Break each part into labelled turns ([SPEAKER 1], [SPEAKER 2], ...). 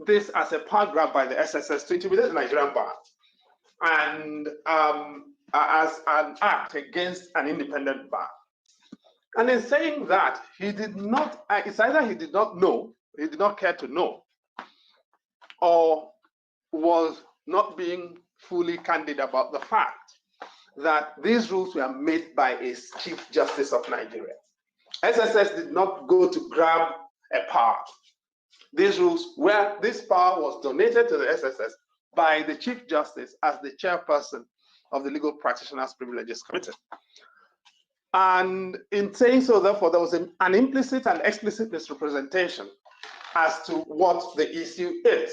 [SPEAKER 1] this as a power grab by the SSS to intimidate the Nigerian bar and as an act against an independent bar. And in saying that, he did not, it's either he did not know, he did not care to know, or was not being fully candid about the fact that these rules were made by a Chief Justice of Nigeria. SSS did not go to grab a power. These rules were, this power was donated to the SSS by the Chief Justice as the chairperson of the Legal Practitioners Privileges Committee. And in saying so, therefore, there was an implicit and explicit misrepresentation as to what the issue is.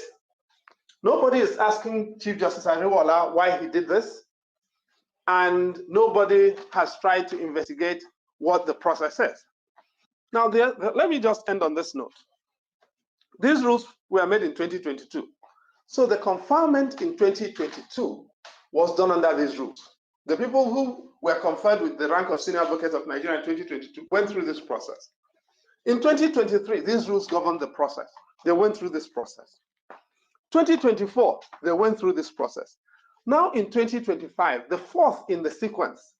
[SPEAKER 1] Nobody is asking Chief Justice Ariwola why he did this, and nobody has tried to investigate what the process is. Now, let me just end on this note. These rules were made in 2022. So the conferment in 2022 was done under these rules. The people who were conferred with the rank of Senior Advocate of Nigeria in 2022 went through this process. In 2023, these rules governed the process. They went through this process. 2024, they went through this process. Now in 2025, the fourth in the sequence,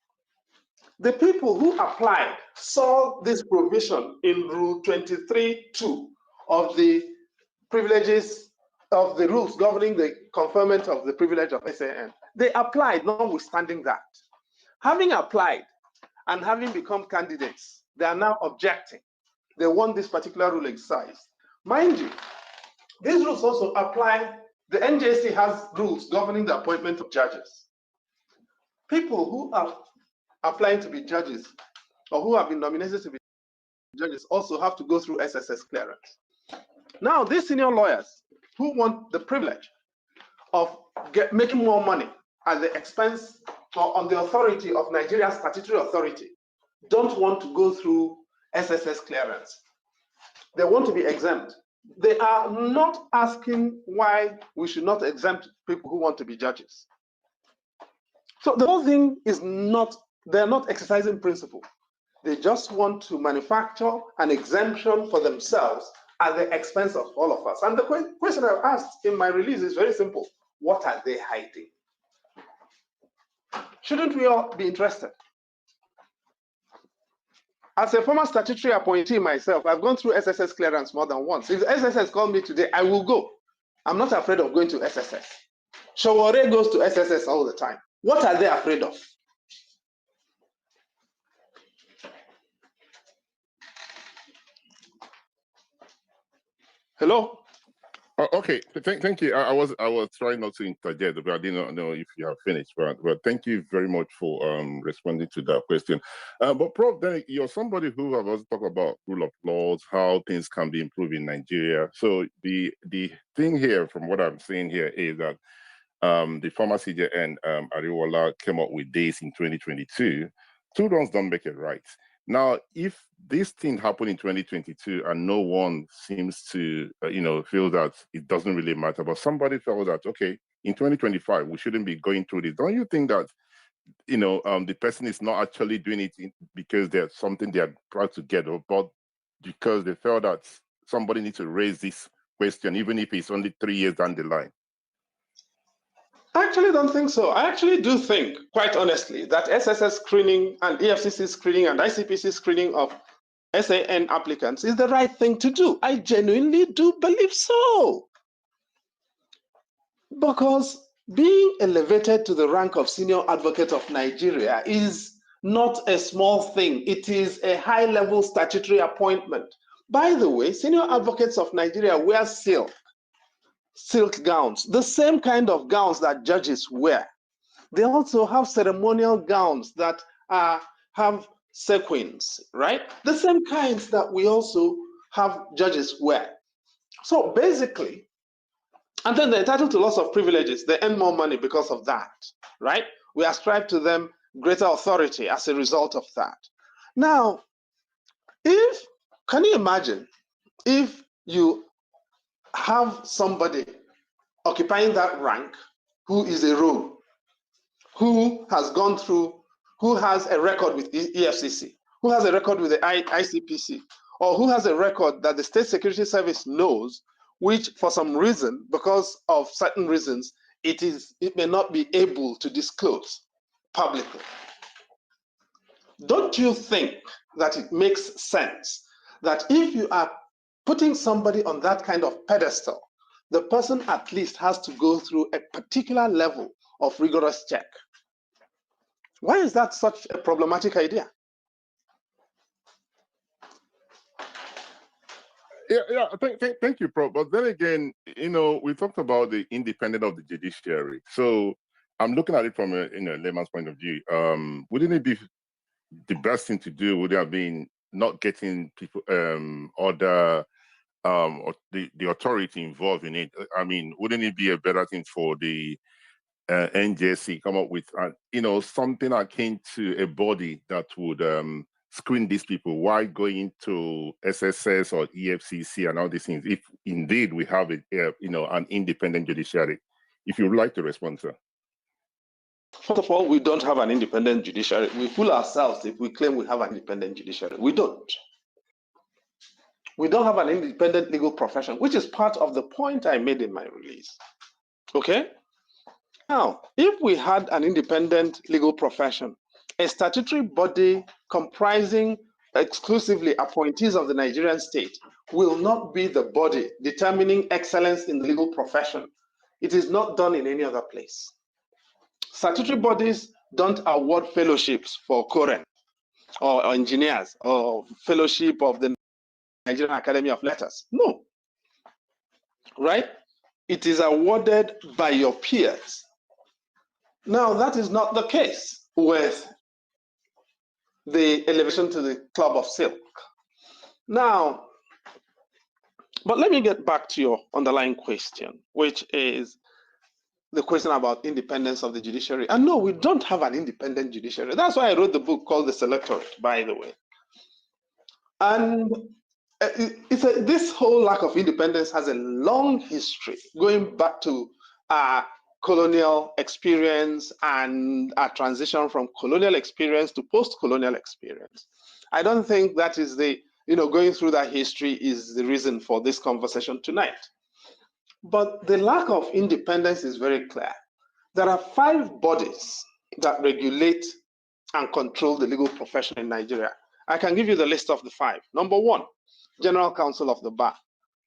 [SPEAKER 1] the people who applied saw this provision in Rule 23.2 of the privileges of the rules governing the conferment of the privilege of SAN. They applied, notwithstanding that. Having applied and having become candidates, they are now objecting. They want this particular rule exercised. Mind you, these rules also apply. The NJC has rules governing the appointment of judges. People who are applying to be judges or who have been nominated to be judges also have to go through SSS clearance. Now, these senior lawyers who want the privilege of making more money at the expense or on the authority of Nigeria's statutory authority don't want to go through SSS clearance. They want to be exempt. They are not asking why we should not exempt people who want to be judges. So the whole thing is not, they're not exercising principle. They just want to manufacture an exemption for themselves at the expense of all of us. And the question I've asked in my release is very simple. What are they hiding? Shouldn't we all be interested? As a former statutory appointee myself, I've gone through SSS clearance more than once. If SSS called me today, I will go. I'm not afraid of going to SSS. Shawore goes to SSS all the time. What are they afraid of? Hello?
[SPEAKER 2] Okay, thank you. I was trying not to interject, but I did not know if you have finished. But thank you very much for responding to that question. But Prof, then you're somebody who have also talked about rule of laws, how things can be improved in Nigeria. So the thing here, from what I'm seeing here, is that the former CJN Ariwola came up with this in 2022. 2 wrongs don't make it right. Now, if this thing happened in 2022 and no one seems to, feel that it doesn't really matter, but somebody felt that, okay, in 2025, we shouldn't be going through this. Don't you think that, the person is not actually doing it because there's something they are trying to get, but because they felt that somebody needs to raise this question, even if it's only 3 years down the line?
[SPEAKER 1] I actually don't think so. I actually do think, quite honestly, that SSS screening and EFCC screening and ICPC screening of SAN applicants is the right thing to do. I genuinely do believe so. Because being elevated to the rank of Senior Advocate of Nigeria is not a small thing. It is a high-level statutory appointment. By the way, Senior Advocates of Nigeria wear silk gowns, the same kind of gowns that judges wear. They also have ceremonial gowns that have sequins, right? The same kinds that we also have judges wear. So basically, and then they're entitled to lots of privileges. They earn more money because of that, right? We ascribe to them greater authority as a result of that. Now, can you imagine if you have somebody occupying that rank who is a rogue, who has gone through, who has a record with EFCC, who has a record with the ICPC, or who has a record that the State Security Service knows which for some reason, because of certain reasons, it may not be able to disclose publicly. Don't you think that it makes sense that if you are putting somebody on that kind of pedestal, the person at least has to go through a particular level of rigorous check? Why is that such a problematic idea?
[SPEAKER 2] Yeah. Thank you, Prof. But then again, we talked about the independence of the judiciary. So I'm looking at it from a layman's point of view. Wouldn't it be the best thing to do? Would have been not getting people, or the authority involved in it? I mean, wouldn't it be a better thing for the NJC come up with, something akin to a body that would screen these people while going into SSS or EFCC and all these things, if indeed we have an independent judiciary? If you would like to respond, sir.
[SPEAKER 1] First of all, we don't have an independent judiciary. We fool ourselves if we claim we have an independent judiciary. We don't. We don't have an independent legal profession, which is part of the point I made in my release. Okay? Now, if we had an independent legal profession, a statutory body comprising exclusively appointees of the Nigerian state will not be the body determining excellence in the legal profession. It is not done in any other place. Statutory bodies don't award fellowships for Koren or engineers or fellowship of the Nigerian Academy of Letters. No. Right? It is awarded by your peers. Now, that is not the case with the elevation to the Club of Silk. Now, but let me get back to your underlying question, which is the question about independence of the judiciary. And no, we don't have an independent judiciary. That's why I wrote the book called The Electorate, by the way. And this whole lack of independence has a long history, going back to colonial experience and a transition from colonial experience to post-colonial experience. I don't think that is going through that history is the reason for this conversation tonight. But the lack of independence is very clear. There are 5 bodies that regulate and control the legal profession in Nigeria. I can give you the list of the 5. Number 1, General Counsel of the Bar.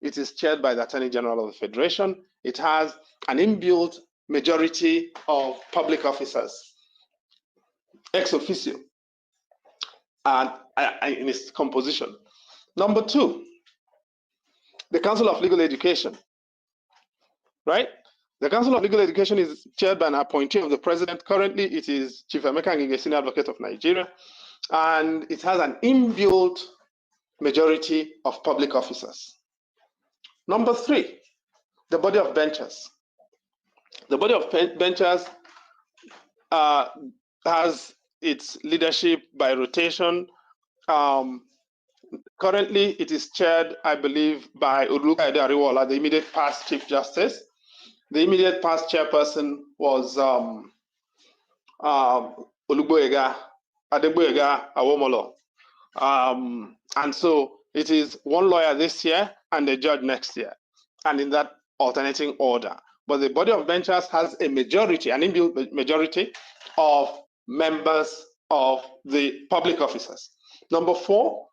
[SPEAKER 1] It is chaired by the Attorney General of the Federation. It has an inbuilt majority of public officers, ex officio, and in its composition. Number 2, the Council of Legal Education, right? The Council of Legal Education is chaired by an appointee of the President. Currently, it is Chief Emeka Ngige, Senior Advocate of Nigeria, and it has an inbuilt majority of public officers. Number 3, the Body of Benchers. The Body of Benchers has its leadership by rotation. Currently, it is chaired, I believe, by Odinkalu Ariwola, the immediate past Chief Justice. The immediate past chairperson was Adegboyega Awomolo. And so it is 1 lawyer this year and a judge next year, and in that alternating order. But the Body of Benchers has a majority, an inbuilt majority of members of the public officers. Number 4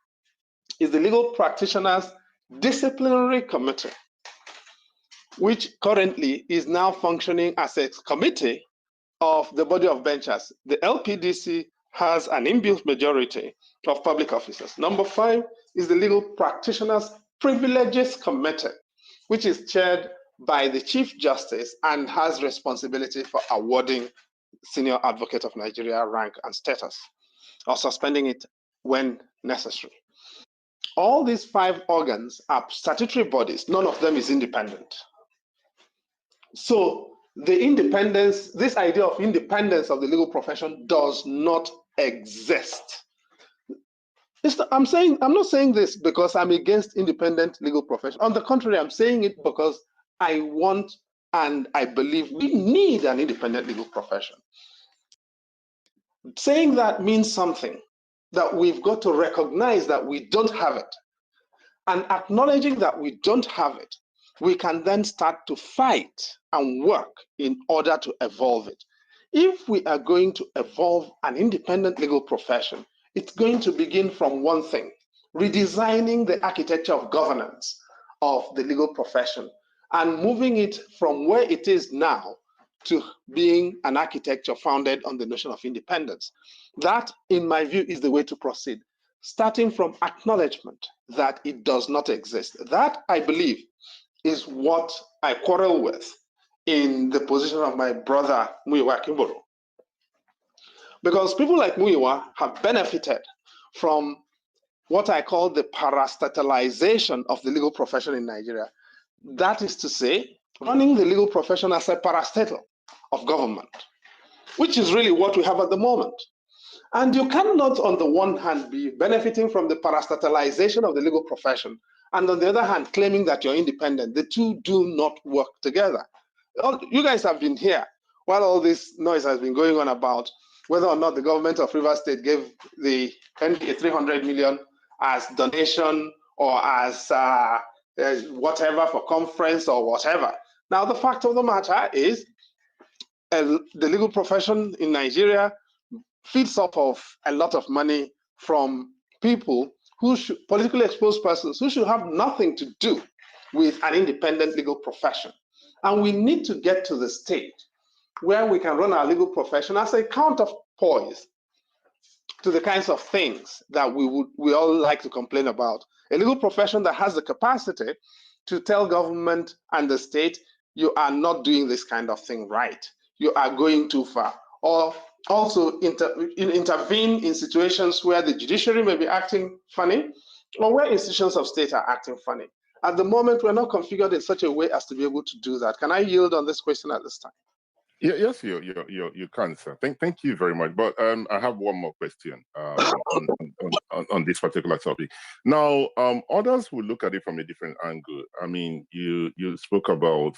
[SPEAKER 1] is the Legal Practitioners Disciplinary Committee, which currently is now functioning as a committee of the Body of Benchers. The LPDC has an inbuilt majority of public officers. Number 5 is the Legal Practitioners Privileges Committee, which is chaired by the Chief Justice and has responsibility for awarding Senior Advocate of Nigeria rank and status, or suspending it when necessary. All these 5 organs are statutory bodies. None of them is independent. So the independence, this idea of independence of the legal profession does not exist. I'm not saying this because I'm against independent legal profession. On the contrary, I'm saying it because I want and I believe we need an independent legal profession. Saying that means something, that we've got to recognize that we don't have it. And acknowledging that we don't have it we can then start to fight and work in order to evolve it. If we are going to evolve an independent legal profession, it's going to begin from one thing: redesigning the architecture of governance of the legal profession and moving it from where it is now to being an architecture founded on the notion of independence. That, in my view, is the way to proceed, starting from acknowledgement that it does not exist. That, I believe, is what I quarrel with in the position of my brother Muyiwa Kimboro. Because people like Muyiwa have benefited from what I call the parastatalization of the legal profession in Nigeria. That is to say, running the legal profession as a parastatal of government, which is really what we have at the moment. And you cannot, on the one hand, be benefiting from the parastatalization of the legal profession, and on the other hand, claiming that you're independent. The two do not work together. You guys have been here while all this noise has been going on about whether or not the government of Rivers State gave the NDA 300 million as donation or as whatever for conference or whatever. Now, the fact of the matter is the legal profession in Nigeria feeds off of a lot of money from people who should, politically exposed persons who should have nothing to do with an independent legal profession. And we need to get to the stage where we can run our legal profession as a counterpoise to the kinds of things that we all like to complain about. A legal profession that has the capacity to tell government and the state, you are not doing this kind of thing right. You are going too far. Or also intervene in situations where the judiciary may be acting funny or where institutions of state are acting funny. At the moment, we're not configured in such a way as to be able to do that. Can I yield on this question at this time?
[SPEAKER 2] Yeah, yes, you can, sir. Thank you very much. But I have one more question on this particular topic. Now, others will look at it from a different angle. I mean, you spoke about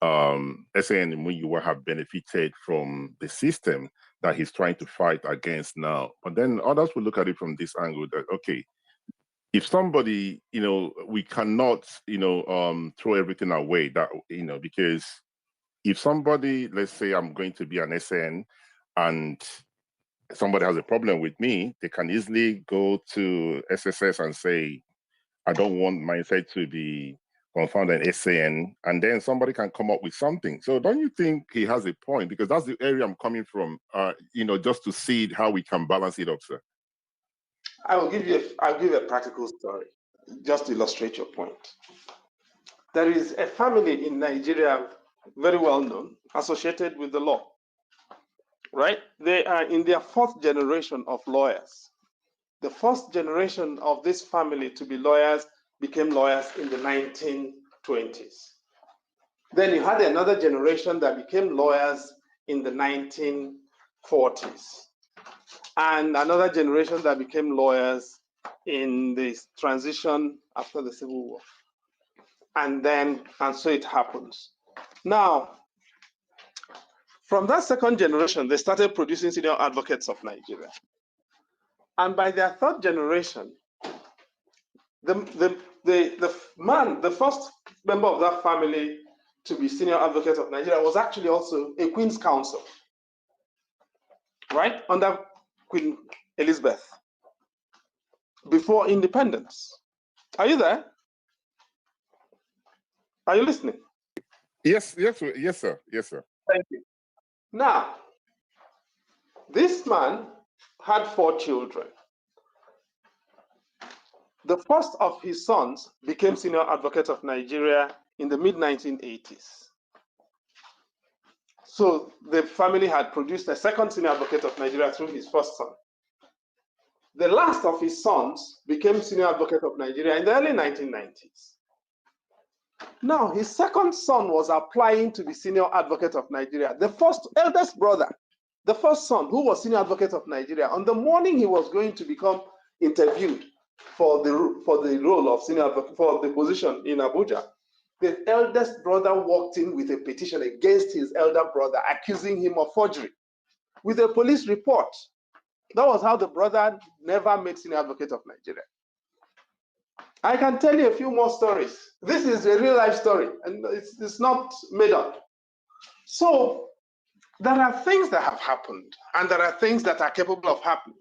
[SPEAKER 2] SAN when you have benefited from the system that he's trying to fight against now. But then others will look at it from this angle that, okay, if somebody, we cannot, throw everything away that, because if somebody, let's say I'm going to be an SN and somebody has a problem with me, they can easily go to SSS and say, I don't want my site to be confounded SAN, and then somebody can come up with something. So don't you think he has a point? Because that's the area I'm coming from, just to see how we can balance it up, sir.
[SPEAKER 1] I'll give you a practical story, just to illustrate your point. There is a family in Nigeria, very well known, associated with the law, right? They are in their fourth generation of lawyers. The first generation of this family to be lawyers became lawyers in the 1920s. Then you had another generation that became lawyers in the 1940s. And another generation that became lawyers in the transition after the Civil War. And so it happens. Now, from that second generation, they started producing senior advocates of Nigeria. And by their third generation, the first member of that family to be senior advocate of Nigeria was actually also a Queen's Counsel, right? Under Queen Elizabeth, before independence. Are you there? Are you listening?
[SPEAKER 2] Yes, sir. Yes, sir.
[SPEAKER 1] Thank you. Now, this man had 4 children. The first of his sons became senior advocate of Nigeria in the mid-1980s. So the family had produced a second senior advocate of Nigeria through his first son. The last of his sons became senior advocate of Nigeria in the early 1990s. Now, his second son was applying to be senior advocate of Nigeria. The eldest brother, the first son, who was senior advocate of Nigeria, on the morning he was going to become interviewed for the role of senior advocate, for the position in Abuja, the eldest brother walked in with a petition against his elder brother, accusing him of forgery, with a police report. That was how the brother never made senior advocate of Nigeria. I can tell you a few more stories. This is a real life story, and it's not made up. So there are things that have happened, and there are things that are capable of happening.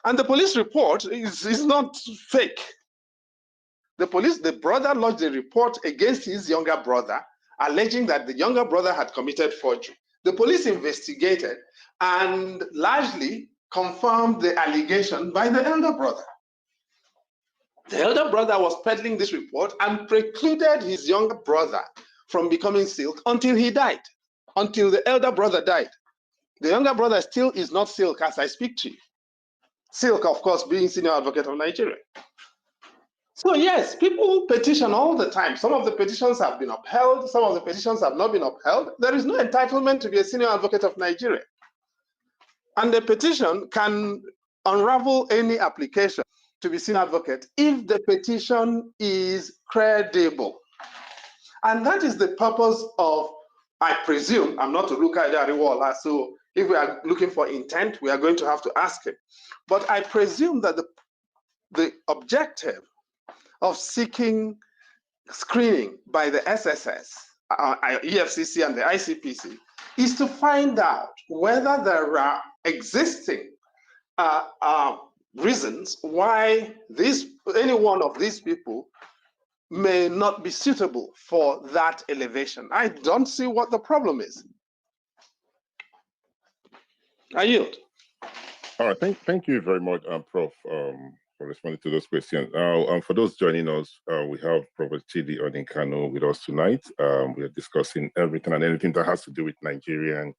[SPEAKER 1] And the police report is not fake. The brother lodged a report against his younger brother, alleging that the younger brother had committed forgery. The police investigated and largely confirmed the allegation by the elder brother. The elder brother was peddling this report and precluded his younger brother from becoming silk until he died, until the elder brother died. The younger brother still is not silk as I speak to you. Silk, of course, being senior advocate of Nigeria. So yes, people petition all the time. Some of the petitions have been upheld, some of the petitions have not been upheld. There is no entitlement to be a senior advocate of Nigeria. And the petition can unravel any application to be senior advocate if the petition is credible. And that is the purpose of, I presume, I'm not a Ruka Jariwala, so if we are looking for intent, we are going to have to ask him. But I presume that the objective of seeking screening by the SSS, EFCC and the ICPC is to find out whether there are existing reasons why any one of these people may not be suitable for that elevation. I don't see what the problem is. I yield.
[SPEAKER 2] All right, thank you very much, Prof, for responding to those questions. For those joining us, we have Professor Chidi Odinkalu with us tonight. We are discussing everything and anything that has to do with Nigerian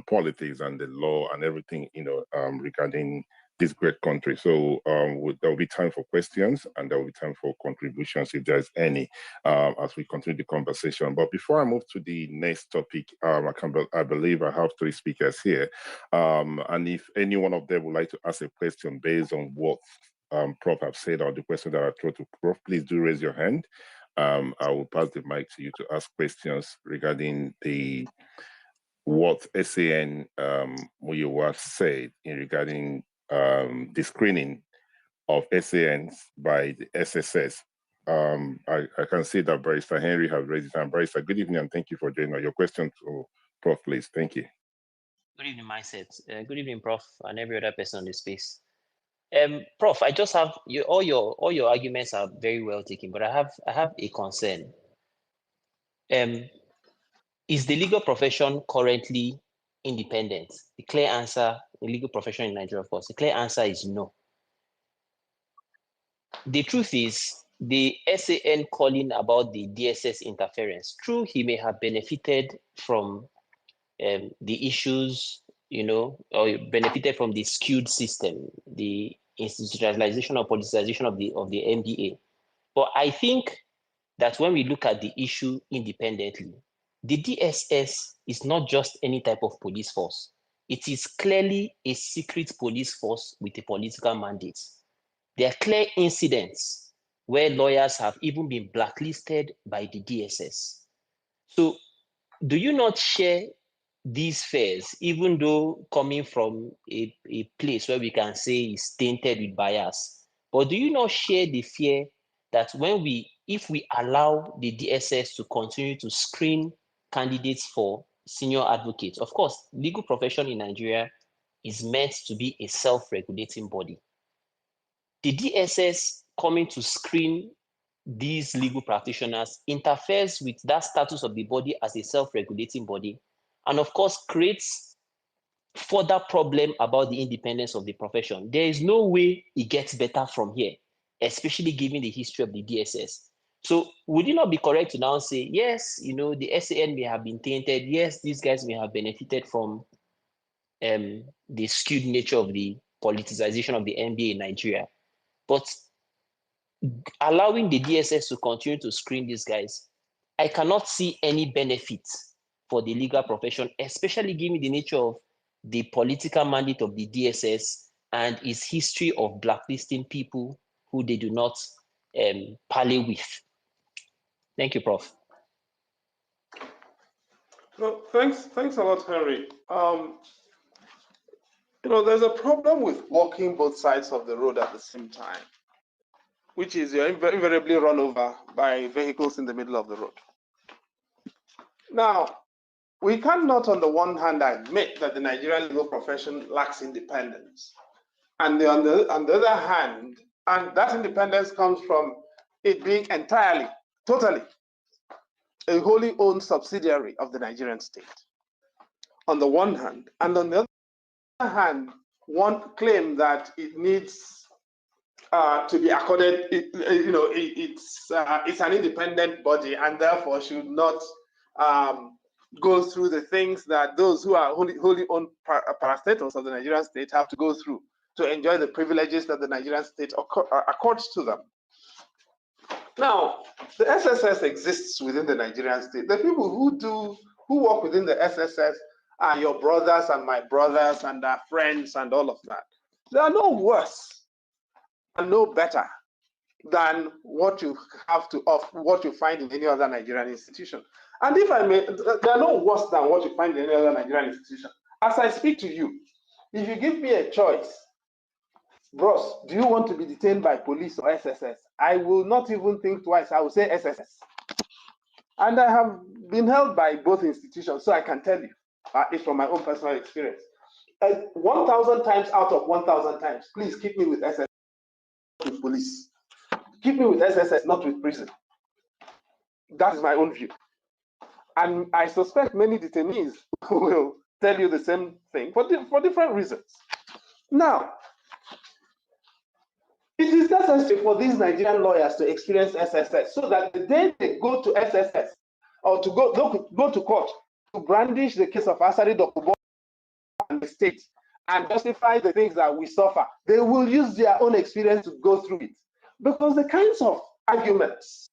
[SPEAKER 2] politics and the law and everything, regarding this great country. So there will be time for questions and there will be time for contributions if there's any, as we continue the conversation. But before I move to the next topic, I believe I have 3 speakers here. And if any one of them would like to ask a question based on what Prof have said or the question that I throw to Prof, please do raise your hand. I will pass the mic to you to ask questions regarding what SAN Muyiwa said regarding the screening of SANs by the SSS. I can see that Barrister Henry has raised his hand. Barrister, good evening and thank you for joining us. Your question to Prof, please. Thank you.
[SPEAKER 3] Good evening, Mindset. Good evening, Prof, and every other person on the space. Prof, I just have all your arguments are very well taken, but I have a concern. Is the legal profession currently independent? The clear answer, the legal profession in Nigeria, of course, the clear answer is no. The truth is, the SAN calling about the DSS interference, true, he may have benefited from the issues, or benefited from the skewed system, the institutionalization or politicization of the NBA. But I think that when we look at the issue independently, the DSS is not just any type of police force. It is clearly a secret police force with a political mandate. There are clear incidents where lawyers have even been blacklisted by the DSS. So do you not share these fears, even though coming from a place where we can say is tainted with bias? But do you not share the fear that if we allow the DSS to continue to screen candidates for senior advocates, of course, legal profession in Nigeria is meant to be a self-regulating body. The DSS coming to screen these legal practitioners interferes with that status of the body as a self-regulating body, and of course creates further problem about the independence of the profession. There is no way it gets better from here, especially given the history of the DSS. So would it not be correct to now say, yes, the SAN may have been tainted, yes, these guys may have benefited from the skewed nature of the politicization of the NBA in Nigeria, but allowing the DSS to continue to screen these guys, I cannot see any benefit for the legal profession, especially given the nature of the political mandate of the DSS and its history of blacklisting people who they do not parley with. Thank you, Prof.
[SPEAKER 1] No, thanks a lot, Henry. There's a problem with walking both sides of the road at the same time. which is you're invariably run over by vehicles in the middle of the road. Now, we cannot, on the one hand, admit that the Nigerian legal profession lacks independence. And on the other hand, and that independence comes from it being entirely, totally, a wholly owned subsidiary of the Nigerian state, on the one hand. And on the other hand, one claim that it needs to be accorded, it's an independent body and therefore should not go through the things that those who are wholly owned parastatals of the Nigerian state have to go through to enjoy the privileges that the Nigerian state accords to them. Now, the SSS exists within the Nigerian state. The people who work within the SSS are your brothers and my brothers and our friends and all of that. They are no worse and no better than what you have to offer, what you find in any other Nigerian institution. And if I may, they are no worse than what you find in any other Nigerian institution. As I speak to you, if you give me a choice, bros, do you want to be detained by police or SSS? I will not even think twice. I will say SSS. And I have been held by both institutions, so I can tell you, it's from my own personal experience. 1,000 times out of 1,000 times, please keep me with SSS, not with police. Keep me with SSS, not with prison. That is my own view. And I suspect many detainees will tell you the same thing for different reasons. Now, it is necessary for these Nigerian lawyers to experience SSS so that the day they go to SSS or to go to court to brandish the case of Asari Dokubo and the state and justify the things that we suffer, they will use their own experience to go through it. Because the kinds of arguments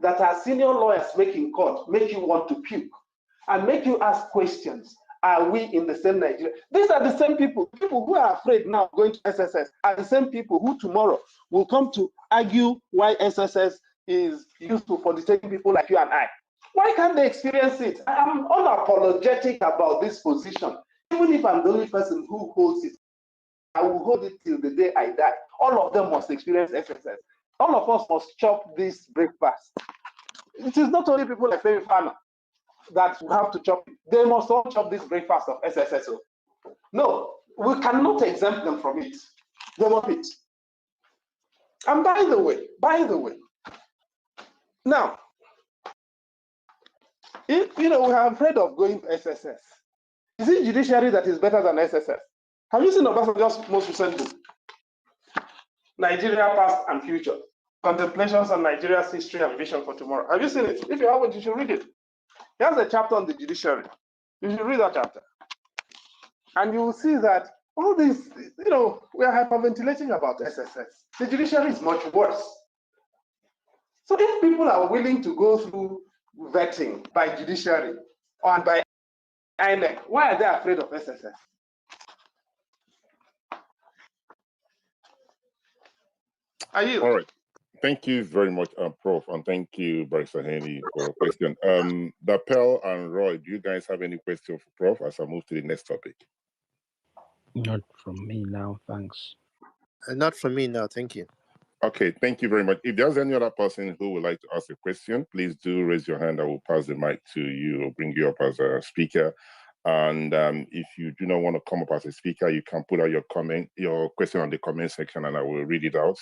[SPEAKER 1] that our senior lawyers make in court make you want to puke and make you ask questions. Are we in the same Nigeria? These are the same people who are afraid now of going to SSS are the same people who tomorrow will come to argue why SSS is useful for detaining people like you and I. Why can't they experience it? I am unapologetic about this position. Even if I'm the only person who holds it, I will hold it till the day I die. All of them must experience SSS. All of us must chop this breakfast. It is not only people like Femi Fana that have to chop it. They must all chop this breakfast of SSSO. No, we cannot exempt them from it. They want it. And by the way, now, if we are afraid of going to SSS, is it Judiciary that is better than SSS? Have you seen Obasanjo's most recent book, Nigeria Past and Future, Contemplations on Nigeria's History and Vision for Tomorrow? Have you seen it? If you haven't, you should read it. He has a chapter on the judiciary. You should read that chapter. And you will see that all this, we are hyperventilating about SSS. The judiciary is much worse. So if people are willing to go through vetting by judiciary and by INEC, why are they afraid of SSS? Are you?
[SPEAKER 2] All right. Thank you very much, Prof, and thank you, Barrister Henry, for your question. Dapel and Roy, do you guys have any question for Prof as I move to the next topic?
[SPEAKER 4] Not from me now, thanks.
[SPEAKER 5] Not from me now, thank you.
[SPEAKER 2] Okay, thank you very much. If there's any other person who would like to ask a question, please do raise your hand. I will pass the mic to you or bring you up as a speaker. And if you do not want to come up as a speaker, you can put out your question on the comment section and I will read it out.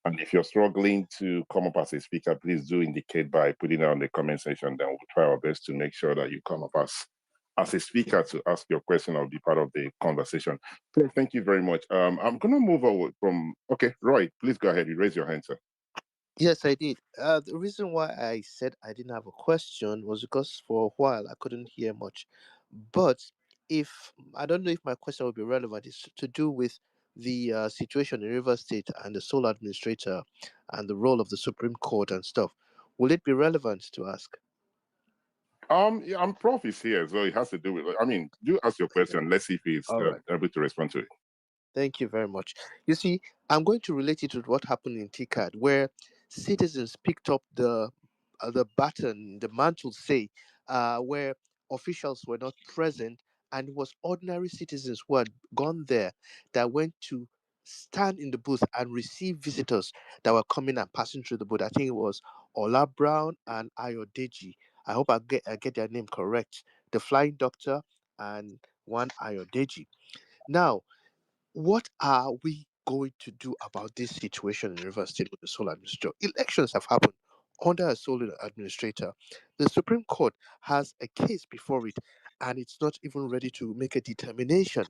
[SPEAKER 2] And if you're struggling to come up as a speaker, please do indicate by putting it on the comment section. Then we'll try our best to make sure that you come up as a speaker to ask your question or be part of the conversation. So thank you very much. I'm going to move over from, okay, Roy, please go ahead. You raise your hand, sir.
[SPEAKER 5] Yes, I did. The reason why I said I didn't have a question was because for a while I couldn't hear much. But I don't know if my question will be relevant, it's to do with the situation in River State and the sole administrator and the role of the Supreme Court and stuff. Will it be relevant to ask?
[SPEAKER 2] Yeah, Prof is here, so it has to do with, do ask your question. Let's see if he's able to respond to it.
[SPEAKER 5] Thank you very much. You see, I'm going to relate it to what happened in TCAD, where citizens picked up the baton, the mantle, say, where officials were not present, and it was ordinary citizens who had gone there that went to stand in the booth and receive visitors that were coming and passing through the booth. I think it was Ola Brown and Ayodeji. I hope I get their name correct. The Flying Doctor and one Ayodeji. Now, what are we going to do about this situation in Rivers State with the sole administrator? Elections have happened under a sole administrator. The Supreme Court has a case before it, and it's not even ready to make a determination.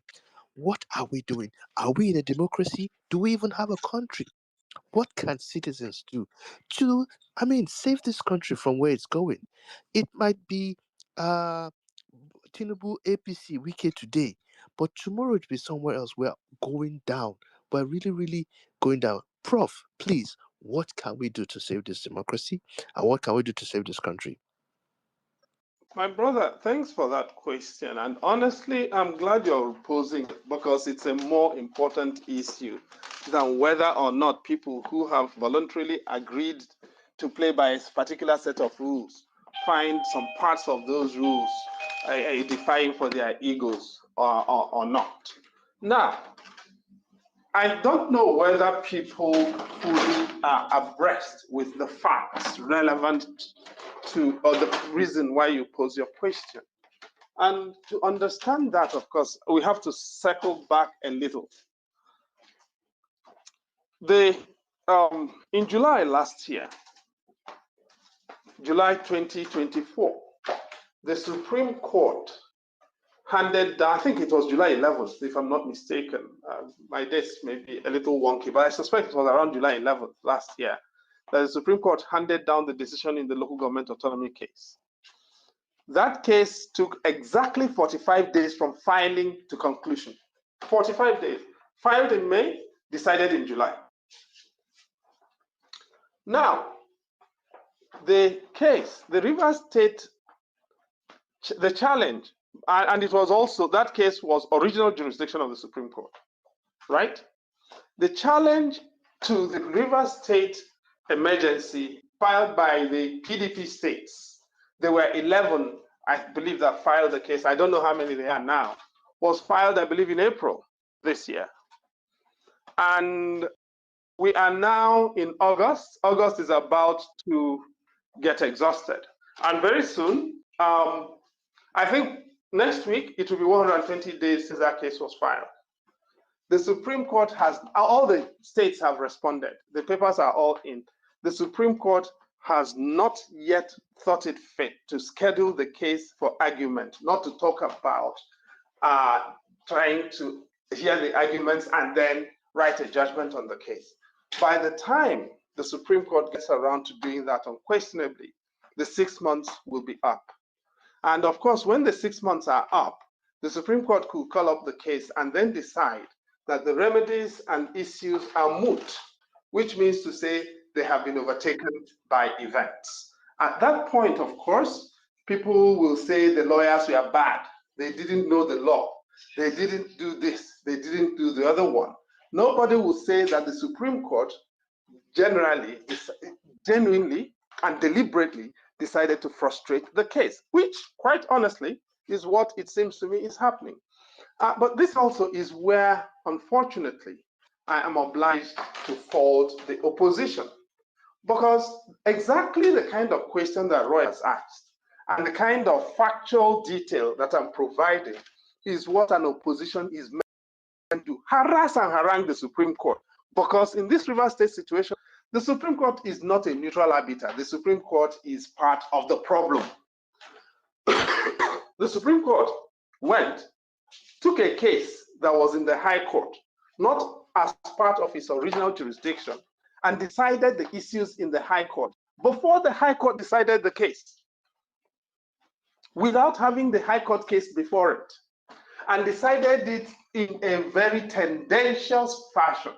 [SPEAKER 5] What are we doing? Are we in a democracy? Do we even have a country? What can citizens do to, save this country from where it's going? It might be Tinubu, APC, Wike today, but tomorrow it will be somewhere else. We're going down. We're really, really going down. Prof, please, what can we do to save this democracy? And what can we do to save this country?
[SPEAKER 1] My brother, thanks for that question. And honestly, I'm glad you're posing it because it's a more important issue than whether or not people who have voluntarily agreed to play by a particular set of rules find some parts of those rules defying for their egos or not. Now, I don't know whether people fully are abreast with the facts relevant to, or the reason why you pose your question. And to understand that, of course, we have to circle back a little. In July last year, July 2024, the Supreme Court handed down, I think it was July 11th, if I'm not mistaken. My dates may be a little wonky, but I suspect it was around July 11th last year that the Supreme Court handed down the decision in the local government autonomy case. That case took exactly 45 days from filing to conclusion. 45 days. Filed in May, decided in July. Now, the case, the Rivers State, the challenge, and it was also, that case was original jurisdiction of the Supreme Court, right? The challenge to the Rivers State emergency filed by the PDP states, there were 11, I believe, that filed the case. I don't know how many they are now. Was filed, I believe, in April this year. And we are now in August. August is about to get exhausted. And very soon, I think next week, it will be 120 days since that case was filed. The Supreme Court has, all the states have responded. The papers are all in. The Supreme Court has not yet thought it fit to schedule the case for argument, not to talk about trying to hear the arguments and then write a judgment on the case. By the time the Supreme Court gets around to doing that, unquestionably, the 6 months will be up. And of course, when the 6 months are up, the Supreme Court could call up the case and then decide that the remedies and issues are moot, which means to say they have been overtaken by events. At that point, of course, people will say the lawyers were bad. They didn't know the law. They didn't do this. They didn't do the other one. Nobody will say that the Supreme Court generally, genuinely and deliberately decided to frustrate the case, which, quite honestly, is what it seems to me is happening. But this also is where, unfortunately, I am obliged to fault the opposition, because exactly the kind of question that Roy has asked and the kind of factual detail that I'm providing is what an opposition is meant to harass and harangue the Supreme Court. Because in this Rivers State situation, the Supreme Court is not a neutral arbiter. The Supreme Court is part of the problem. The Supreme Court took a case that was in the High Court, not as part of its original jurisdiction, and decided the issues in the High Court before the High Court decided the case, without having the High Court case before it, and decided it in a very tendentious fashion.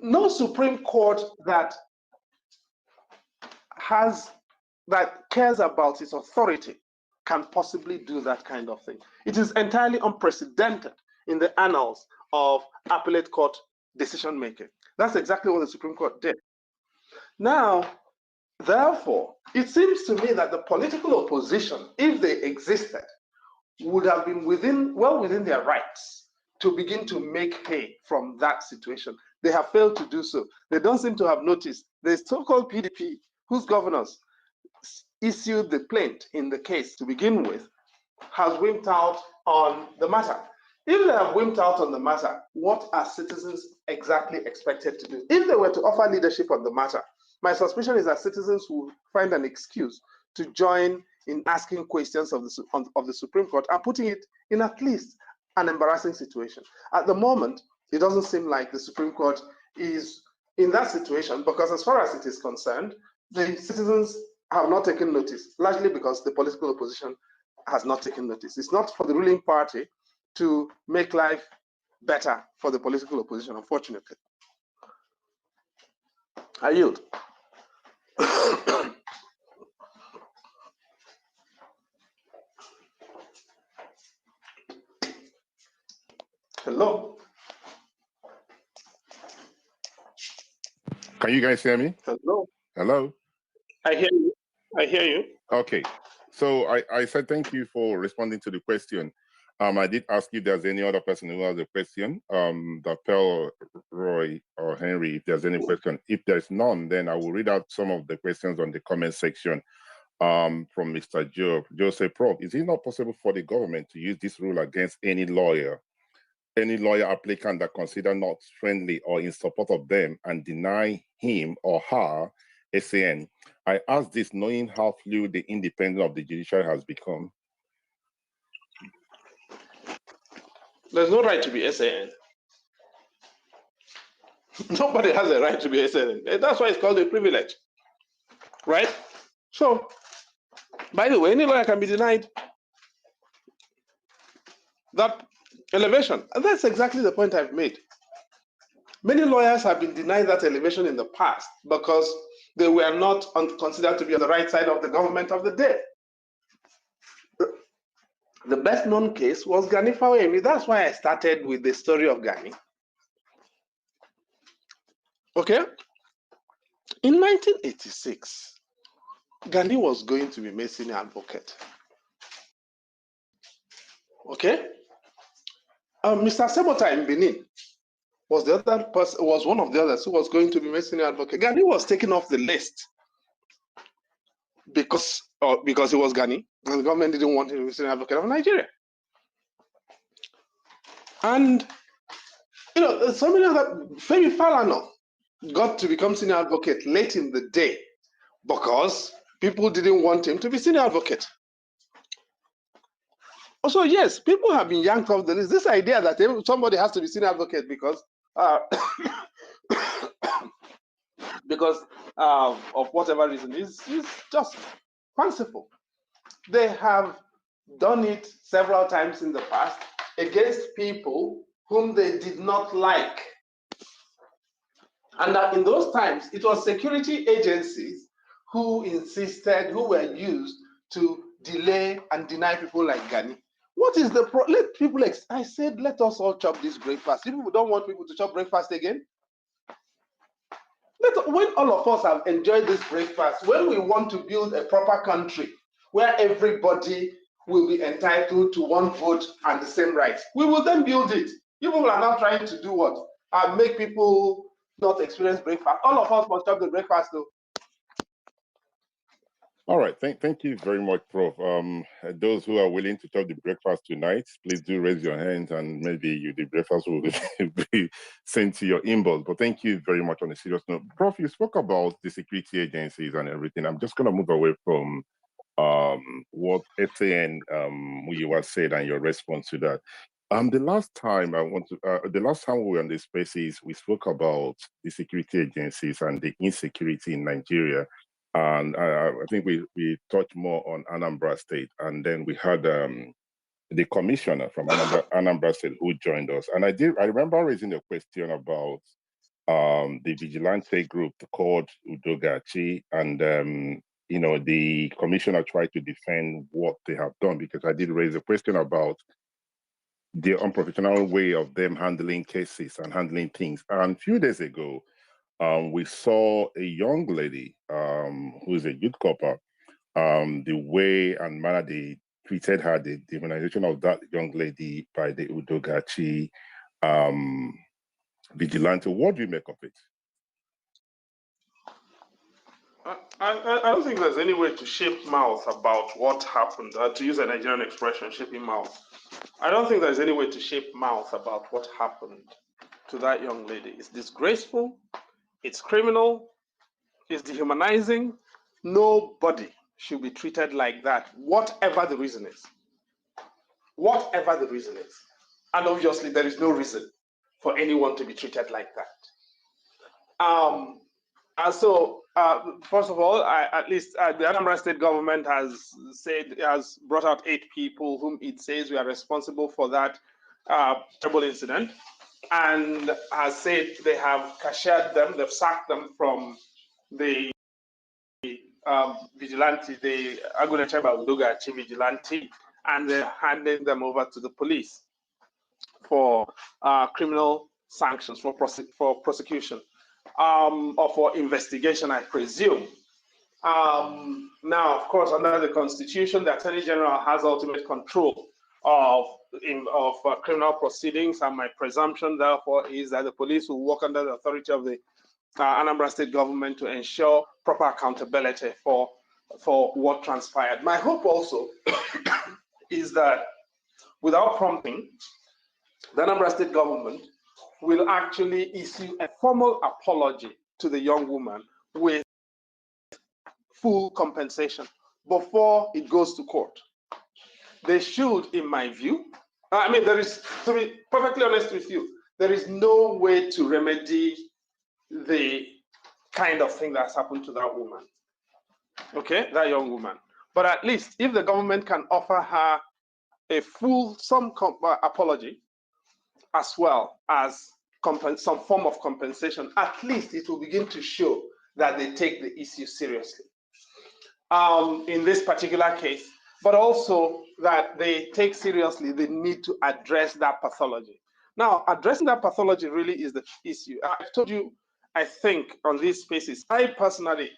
[SPEAKER 1] No Supreme Court that cares about its authority can possibly do that kind of thing. It is entirely unprecedented in the annals of appellate court decision making. That's exactly what the Supreme Court did. Now, therefore, it seems to me that the political opposition, if they existed, would have been well within their rights to begin to make hay from that situation. They have failed to do so. They don't seem to have noticed the so-called PDP, whose governors issued the plaint in the case to begin with, has wimped out on the matter. If they have wimped out on the matter, what are citizens exactly expected to do? If they were to offer leadership on the matter, my suspicion is that citizens will find an excuse to join in asking questions of the Supreme Court and putting it in at least an embarrassing situation. At the moment, it doesn't seem like the Supreme Court is in that situation, because as far as it is concerned, the citizens have not taken notice, largely because the political opposition has not taken notice. It's not for the ruling party to make life better for the political opposition, unfortunately. I yield. Hello?
[SPEAKER 2] Can you guys hear me?
[SPEAKER 1] Hello?
[SPEAKER 2] Hello?
[SPEAKER 1] I hear you. I hear you.
[SPEAKER 2] Okay. So I said thank you for responding to the question. I did ask if there's any other person who has a question, Dapel, Roy, or Henry, if there's any question. If there's none, then I will read out some of the questions on the comment section from Mr. Joe. Joe said, Prof, is it not possible for the government to use this rule against any lawyer applicant that consider not friendly or in support of them and deny him or her SAN? I ask this knowing how fluid the independence of the judiciary has become.
[SPEAKER 1] There's no right to be SAN. Nobody has a right to be SAN. That's why it's called a privilege, right? So, by the way, any lawyer can be denied that elevation. And that's exactly the point I've made. Many lawyers have been denied that elevation in the past because they were not considered to be on the right side of the government of the day. The best known case was Gani Fawemi. That's why I started with the story of Gani. Okay? In 1986, Gani was going to be made senior advocate. Okay? Mr. Sebota in Benin was the other person, was one of the others who was going to be made senior advocate. Gani was taken off the list because he was Gani, and the government didn't want him to be senior advocate of Nigeria. And so many other, Femi Falana got to become senior advocate late in the day because people didn't want him to be senior advocate. Also, yes, people have been yanked off the list. This idea that somebody has to be senior advocate because of whatever reason is just fanciful. They have done it several times in the past against people whom they did not like. And that in those times, it was security agencies who were used to delay and deny people like Gani. What is the let people? I said, let us all chop this breakfast. If people don't want people to chop breakfast again, when all of us have enjoyed this breakfast, when we want to build a proper country where everybody will be entitled to one vote and the same rights, we will then build it. You people are now trying to do what? Make people not experience breakfast. All of us must chop the breakfast though.
[SPEAKER 2] All right, thank you very much, Prof. Those who are willing to chop the breakfast tonight, please do raise your hands and maybe the breakfast will be sent to your inbox. But thank you very much on a serious note. Prof, you spoke about the security agencies and everything. I'm just going to move away from what SAN you were said and your response to that. The last time we were on this spaces, we spoke about the security agencies and the insecurity in Nigeria. And I think we touched more on Anambra State, and then we had the commissioner from Anambra State who joined us. And I remember raising a question about the vigilante group called Udogachi, and the commissioner tried to defend what they have done, because I did raise a question about the unprofessional way of them handling cases and handling things. And a few days ago, we saw a young lady who is a youth corper, the way and manner they treated her, the demonization of that young lady by the Udogachi vigilante. What do you make of it?
[SPEAKER 1] I don't think there's any way to shape mouth about what happened, to use a Nigerian expression, shaping mouth. I don't think there's any way to shape mouth about what happened to that young lady. It's disgraceful, it's criminal, it's dehumanizing. Nobody should be treated like that, whatever the reason is. Whatever the reason is. And obviously, there is no reason for anyone to be treated like that. And so, first of all, at least the Anambra State government has brought out 8 people whom it says we are responsible for that terrible incident, and has said they have cashiered them, they've sacked them from the vigilante, the Agunecheba Udogachi vigilante, and they're handing them over to the police for criminal sanctions, for prosecution. Or for investigation, I presume. Now, of course, under the Constitution, the Attorney General has ultimate control of criminal proceedings, and my presumption, therefore, is that the police will work under the authority of the Anambra State government to ensure proper accountability for what transpired. My hope also is that without prompting, the Anambra State government will actually issue a formal apology to the young woman with full compensation before it goes to court. They should, in my view, I mean, to be perfectly honest with you, there is no way to remedy the kind of thing that's happened to that woman, okay, that young woman. But at least if the government can offer her a full, apology, as well as some form of compensation, at least it will begin to show that they take the issue seriously in this particular case, but also that they take seriously the need to address that pathology. Now, addressing that pathology really is the issue. I've told you, I think, on these spaces, I personally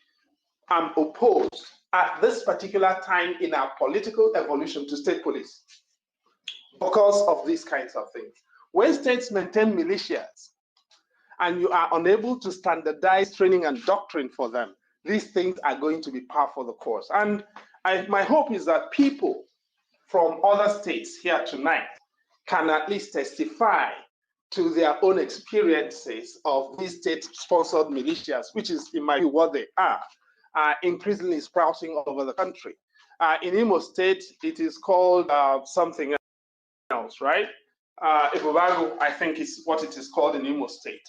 [SPEAKER 1] am opposed at this particular time in our political evolution to state police because of these kinds of things. When states maintain militias and you are unable to standardize training and doctrine for them, these things are going to be par for the course. And my hope is that people from other states here tonight can at least testify to their own experiences of these state-sponsored militias, which is, in my view, what they are, increasingly sprouting all over the country. In Imo State, it is called something else, right? Ibobago, I think, is what it is called in Imo State.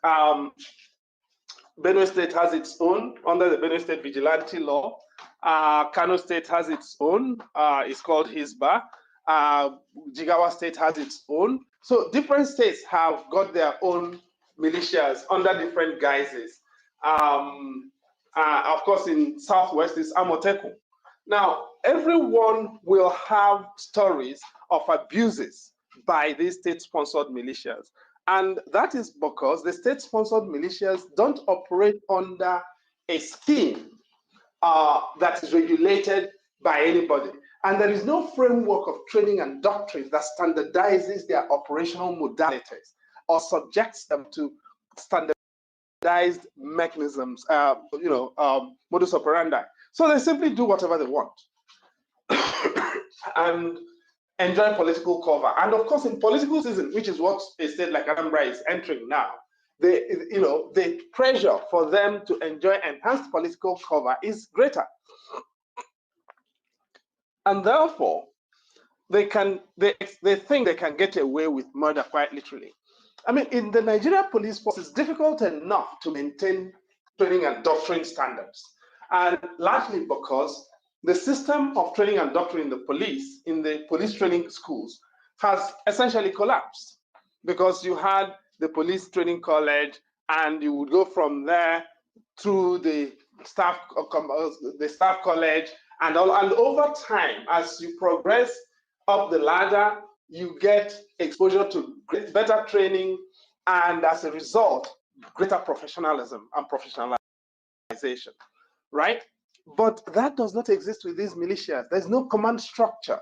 [SPEAKER 1] Benue State has its own under the Benue State Vigilante Law. Kano State has its own. It's called Hisba. Jigawa State has its own. So different states have got their own militias under different guises. Of course, in Southwest is Amoteku. Now, everyone will have stories of abuses by these state-sponsored militias. And that is because the state-sponsored militias don't operate under a scheme that is regulated by anybody. And there is no framework of training and doctrine that standardizes their operational modalities or subjects them to standardized mechanisms, modus operandi. So they simply do whatever they want and enjoy political cover. And of course, in political season, which is what a state like Anambra is entering now, the pressure for them to enjoy enhanced political cover is greater. And therefore, they think they can get away with murder quite literally. I mean, in the Nigeria police force, it's difficult enough to maintain training and doctrine standards. And largely because the system of training and doctrine in the police training schools, has essentially collapsed, because you had the police training college, and you would go from there through the staff college, and over time, as you progress up the ladder, you get exposure to better training, and as a result, greater professionalism and professionalization, right? But that does not exist with these militias. There's no command structure.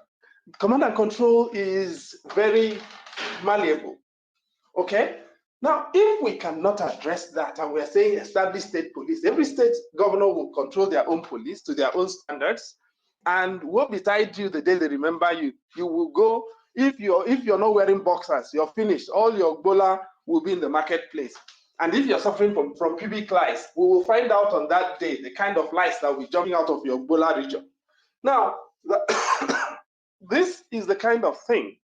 [SPEAKER 1] Command and control is very malleable. Okay? Now, if we cannot address that and we're saying establish state police, every state governor will control their own police to their own standards, and woe betide you the day they remember you. You will go, if you're not wearing boxers, you're finished. All your bola will be in the marketplace. And if you're suffering from pubic lice, we will find out on that day the kind of lice that will be jumping out of your bola region. Now, this is the kind of thing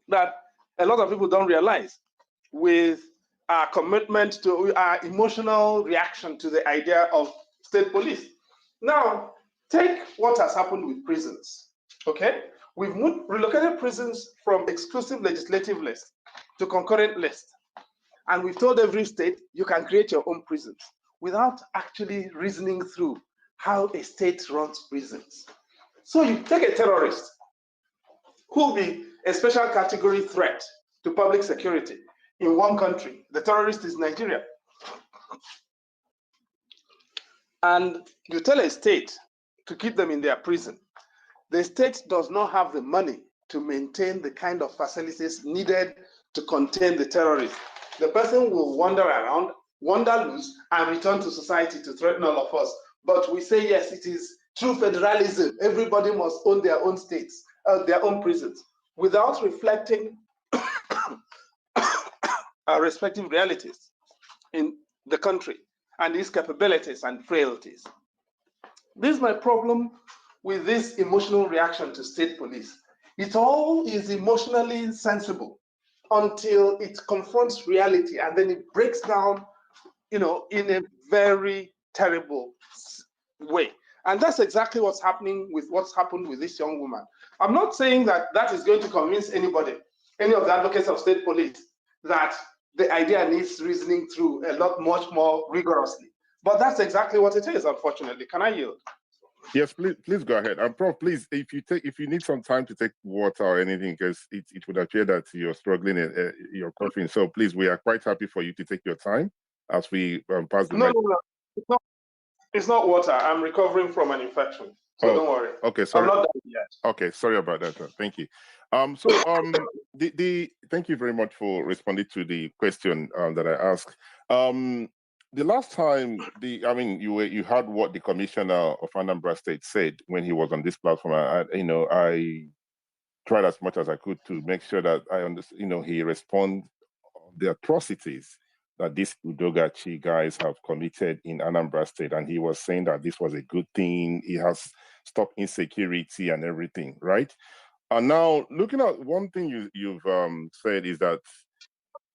[SPEAKER 1] that a lot of people don't realize with our commitment to our emotional reaction to the idea of state police. Now, take what has happened with prisons, okay? We've relocated prisons from exclusive legislative list to concurrent list. And we've told every state, you can create your own prisons without actually reasoning through how a state runs prisons. So you take a terrorist who will be a special category threat to public security in one country. The terrorist is Nigeria. And you tell a state to keep them in their prison. The state does not have the money to maintain the kind of facilities needed to contain the terrorist. The person will wander around, wander loose, and return to society to threaten all of us. But we say, yes, it is true federalism. Everybody must own their own states, their own prisons, without reflecting our respective realities in the country and its capabilities and frailties. This is my problem with this emotional reaction to state police. It all is emotionally sensible until it confronts reality, and then it breaks down, in a very terrible way. And that's exactly what's happening with what's happened with this young woman. I'm not saying that that is going to convince anybody, any of the advocates of state police, that the idea needs reasoning through much more rigorously. But that's exactly what it is, unfortunately. Can I yield?
[SPEAKER 2] Yes, please go ahead. And Prof, please, if you need some time to take water or anything, because it would appear that you're struggling, you're coughing. So please, we are quite happy for you to take your time as we pass the mic.
[SPEAKER 1] No, it's not water. I'm recovering from an infection, so don't worry.
[SPEAKER 2] Okay, sorry.
[SPEAKER 1] I'm not done yet.
[SPEAKER 2] Okay, sorry about that. Thank you. Thank you very much for responding to the question that I asked. The last time, you heard what the commissioner of Anambra State said when he was on this platform. I tried as much as I could to make sure that I understand. He responded the atrocities that these Udogachi guys have committed in Anambra State, and he was saying that this was a good thing. He has stopped insecurity and everything, right? And now, looking at one thing you've said is that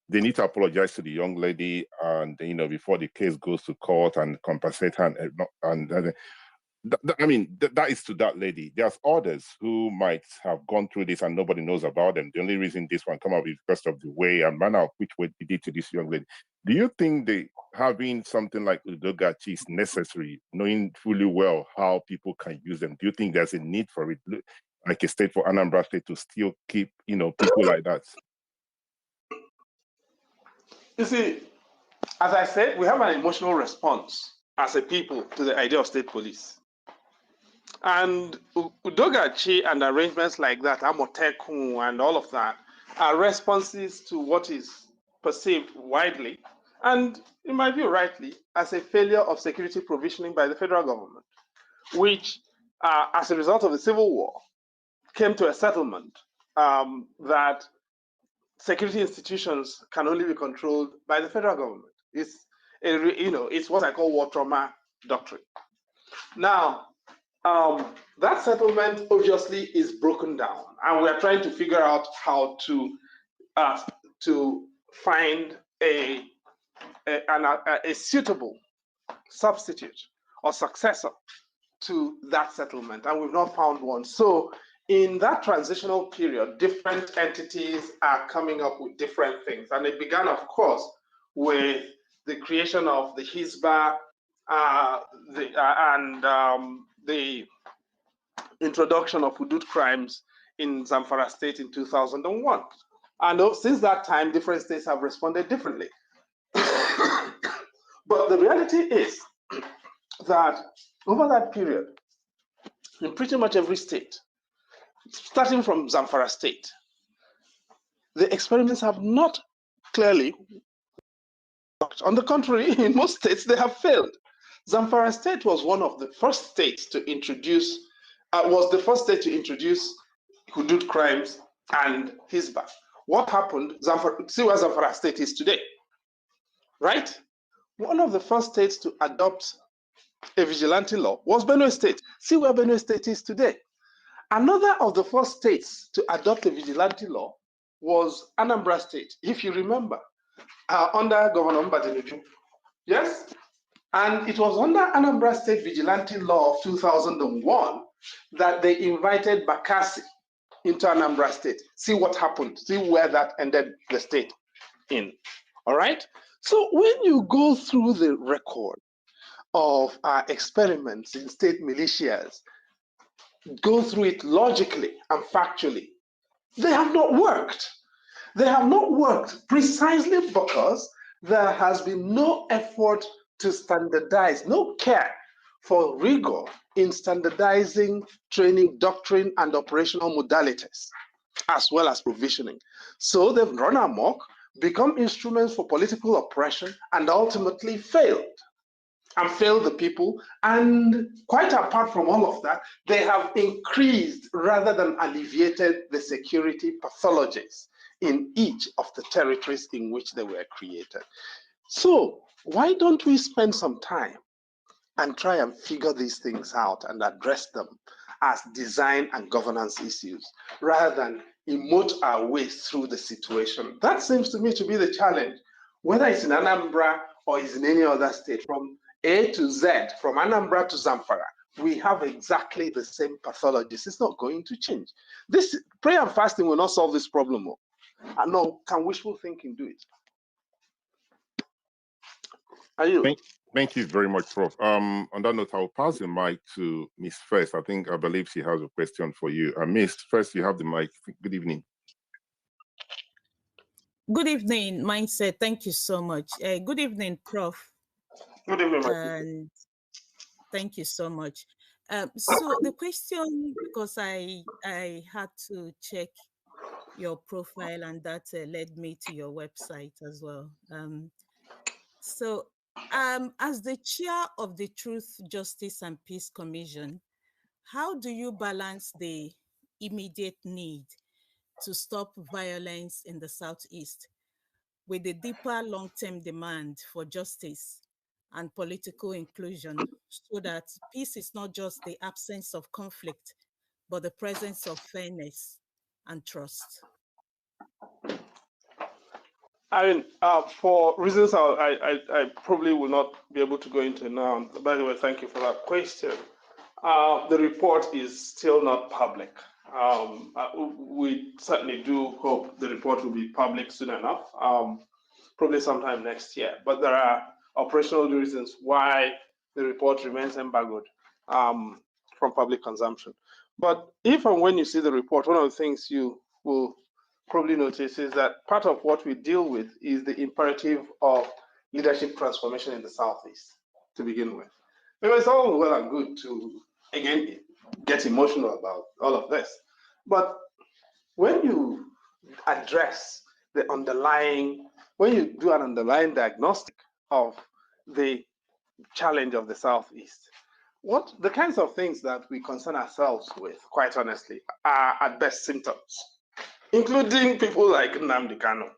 [SPEAKER 2] they need to apologize to the young lady, and before the case goes to court, and compensate her. That is to that lady. There's others who might have gone through this and nobody knows about them. The only reason this one come up is because of the way and manner of which way they did to this young lady. Do you think having something like Udogachi is necessary, knowing fully well how people can use them? Do you think there's a need for it, like a state for Anambra State, to still keep people like that?
[SPEAKER 1] You see, as I said, we have an emotional response as a people to the idea of state police. And Udogachi and arrangements like that, Amotekun and all of that, are responses to what is perceived widely, and in my view, rightly, as a failure of security provisioning by the federal government, which, as a result of the Civil War, came to a settlement that security institutions can only be controlled by the federal government. It's what I call war trauma doctrine. Now, that settlement obviously is broken down, and we're trying to figure out how to find a suitable substitute or successor to that settlement, and we've not found one. So in that transitional period, different entities are coming up with different things, and it began, of course, with the creation of the Hisba the introduction of hudud crimes in Zamfara State in 2001. And since that time, different states have responded differently. But the reality is that over that period, in pretty much every state, starting from Zamfara State, the experiments have not clearly. On the contrary, in most states, they have failed. Zamfara State was one of the first states to introduce, was the first state to introduce hudud crimes and Hisbah. What happened? See where Zamfara State is today, right? One of the first states to adopt a vigilante law was Benue State. See where Benue State is today. Another of the first states to adopt a vigilante law was Anambra State, if you remember, under Governor Mbadinuju. Yes? And it was under Anambra State Vigilante Law of 2001 that they invited Bakassi into Anambra State. See what happened. See where that ended the state in. All right? So when you go through the record of our experiments in state militias, go through it logically and factually, they have not worked. They have not worked precisely because there has been no effort to standardize, no care for rigor in standardizing training, doctrine, and operational modalities, as well as provisioning. So they've run amok, become instruments for political oppression, and ultimately failed. And failed the people. And quite apart from all of that, they have increased rather than alleviated the security pathologies in each of the territories in which they were created. So why don't we spend some time and try and figure these things out and address them as design and governance issues, rather than emote our way through the situation? That seems to me to be the challenge, whether it's in Anambra or it's in any other state. From A to Z, from Anambra to Zamfara, we have exactly the same pathologies. It's not going to change. This prayer and fasting will not solve this problem. And nor can wishful thinking do it. Are you?
[SPEAKER 2] Thank you very much, Prof. On that note, I'll pass the mic to Miss First. I believe she has a question for you. Miss First, you have the mic. Good evening.
[SPEAKER 6] Good evening, Mindset. Thank you so much. Good evening, Prof.
[SPEAKER 1] Good evening,
[SPEAKER 6] and thank you so much. So the question, because I had to check your profile, and that led me to your website as well. As the chair of the Truth, Justice and Peace Commission, how do you balance the immediate need to stop violence in the Southeast with the deeper long-term demand for justice and political inclusion, so that peace is not just the absence of conflict, but the presence of fairness and trust?
[SPEAKER 1] I mean, for reasons I probably will not be able to go into now. By the way, thank you for that question. The report is still not public. We certainly do hope the report will be public soon enough, probably sometime next year. But there are operational reasons why the report remains embargoed from public consumption. But if and when you see the report, one of the things you will probably notice is that part of what we deal with is the imperative of leadership transformation in the Southeast to begin with. It's all well and good to, again, get emotional about all of this. But when you address the underlying, when you do an underlying diagnostic of the challenge of the Southeast, what the kinds of things that we concern ourselves with, quite honestly, are at best symptoms, including people like Nnamdi Kanu.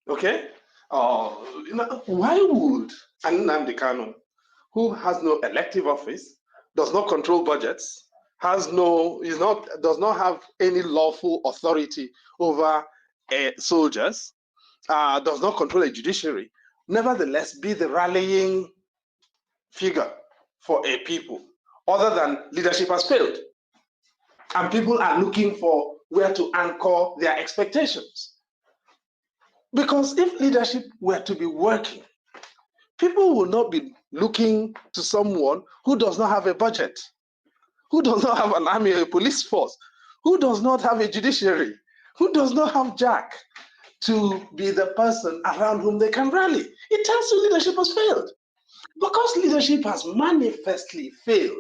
[SPEAKER 1] Okay? Why would Nnamdi Kanu, who has no elective office, does not control budgets, does not have any lawful authority over soldiers, does not control a judiciary, nevertheless be the rallying figure for a people, other than leadership has failed? And people are looking for where to anchor their expectations. Because if leadership were to be working, people will not be looking to someone who does not have a budget, who does not have an army or a police force, who does not have a judiciary, who does not have Jack to be the person around whom they can rally. It tells you leadership has failed. Because leadership has manifestly failed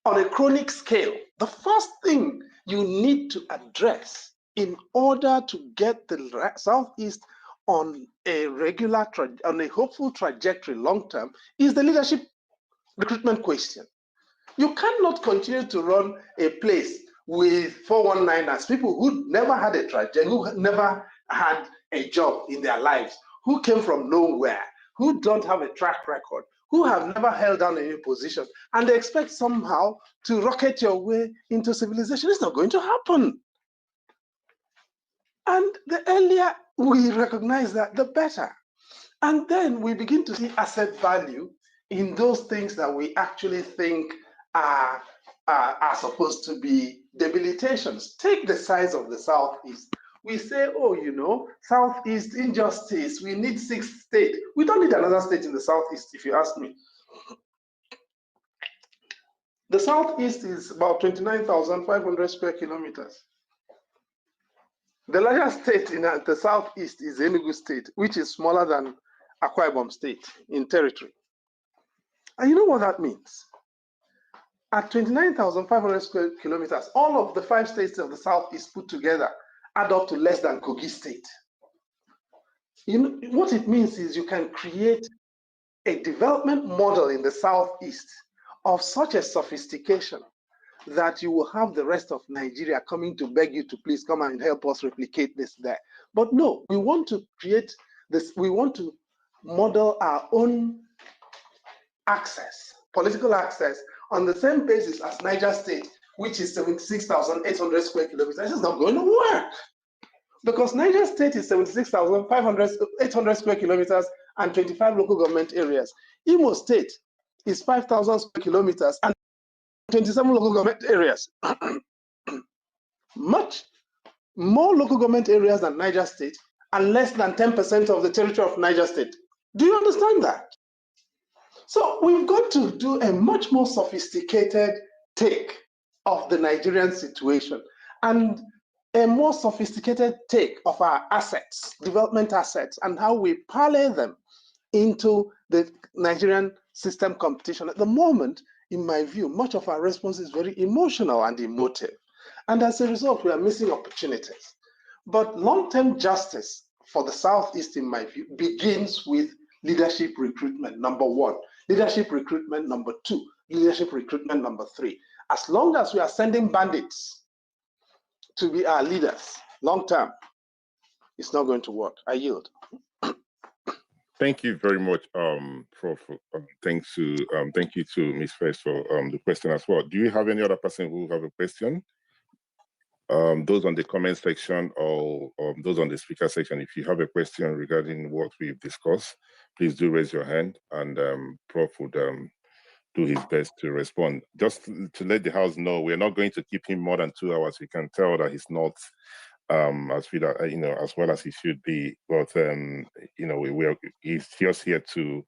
[SPEAKER 1] on a chronic scale, the first thing you need to address in order to get the Southeast on a regular, on a hopeful trajectory long term is the leadership recruitment question. You cannot continue to run a place with 419ers, people who never had a trajectory, who never had a job in their lives, who came from nowhere, who don't have a track record, who have never held down any position, and they expect somehow to rocket your way into civilization. It's not going to happen. And the earlier we recognize that, the better. And then we begin to see asset value in those things that we actually think are supposed to be debilitations. Take the size of the Southeast. We say, oh, you know, Southeast injustice, we need 6 states. We don't need another state in the Southeast, if you ask me. The Southeast is about 29,500 square kilometers. The largest state in the Southeast is Enugu State, which is smaller than Akwa Ibom State in territory. And you know what that means? At 29,500 square kilometers, all of the 5 states of the Southeast put together add up to less than Kogi State. You know, what it means is you can create a development model in the Southeast of such a sophistication that you will have the rest of Nigeria coming to beg you to please come and help us replicate this there. But no, we want to create this, we want to model our own access, political access, on the same basis as Niger State, which is 76,800 square kilometers. This is not going to work. Because Niger State is 76,800 square kilometers and 25 local government areas. Imo State is 5,000 square kilometers and 27 local government areas. Much more local government areas than Niger State and less than 10% of the territory of Niger State. Do you understand that? So we've got to do a much more sophisticated take of the Nigerian situation and a more sophisticated take of our assets, development assets, and how we parlay them into the Nigerian system competition. At the moment, in my view, much of our response is very emotional and emotive. And as a result, we are missing opportunities. But long-term justice for the Southeast, in my view, begins with leadership recruitment, number 1. Leadership recruitment, number 2. Leadership recruitment, number 3. As long as we are sending bandits to be our leaders, long term, it's not going to work. I yield.
[SPEAKER 2] Thank you very much, Prof. Thank you to Ms. First for the question as well. Do you have any other person who have a question? Those on the comment section or those on the speaker section, if you have a question regarding what we've discussed, please do raise your hand, and Prof would do his best to respond. Just to let the House know, we're not going to keep him more than 2 hours. We can tell that he's not as fit, as well as he should be. But he's just here to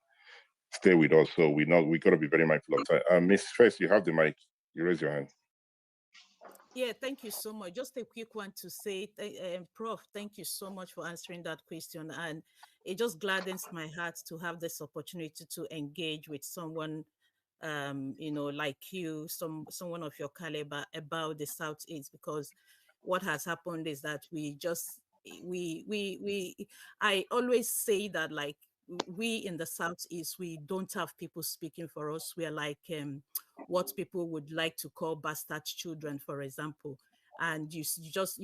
[SPEAKER 2] stay with us, so we got to be very mindful of time. Ms. First, you have the mic. You raise your hand.
[SPEAKER 6] Yeah, thank you so much. Just a quick one to say, Prof, thank you so much for answering that question. And it just gladdens my heart to have this opportunity to engage with someone, like you, someone of your caliber about the Southeast, because what has happened is that I always say that, like, we in the Southeast, we don't have people speaking for us. We are like what people would like to call bastard children, for example. And you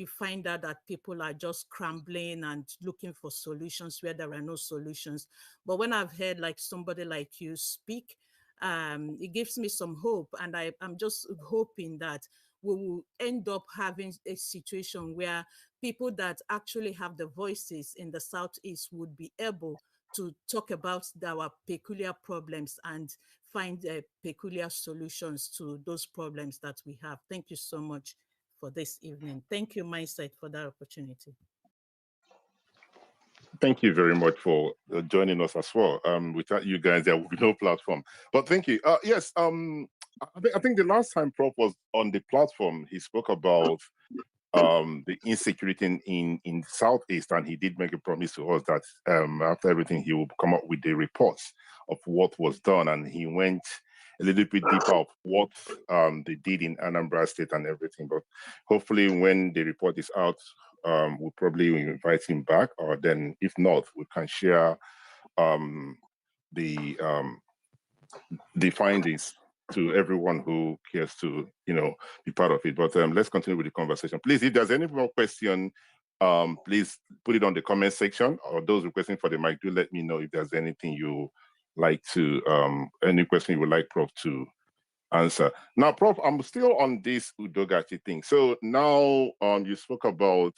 [SPEAKER 6] find out that people are just scrambling and looking for solutions where there are no solutions. But when I've heard like somebody like you speak, it gives me some hope. And I'm just hoping that we will end up having a situation where people that actually have the voices in the Southeast would be able to talk about our peculiar problems and find peculiar solutions to those problems that we have. Thank you so much for this evening. Thank you, MySite, for that opportunity.
[SPEAKER 2] Thank you very much for joining us as well. Without you guys, there would be no platform. But thank you. Yes, I think the last time Prof was on the platform, he spoke about the insecurity in Southeast, and he did make a promise to us that after everything, he will come up with the reports of what was done, and he went a little bit deeper of what they did in Anambra State and everything. But hopefully when the report is out, we'll probably invite him back, or then if not, we can share the findings to everyone who cares to, be part of it. But let's continue with the conversation. Please, if there's any more question, please put it on the comment section, or those requesting for the mic, do let me know if there's anything you like to, any question you would like Prof to answer. Now, Prof, I'm still on this Udogachi thing. So now you spoke about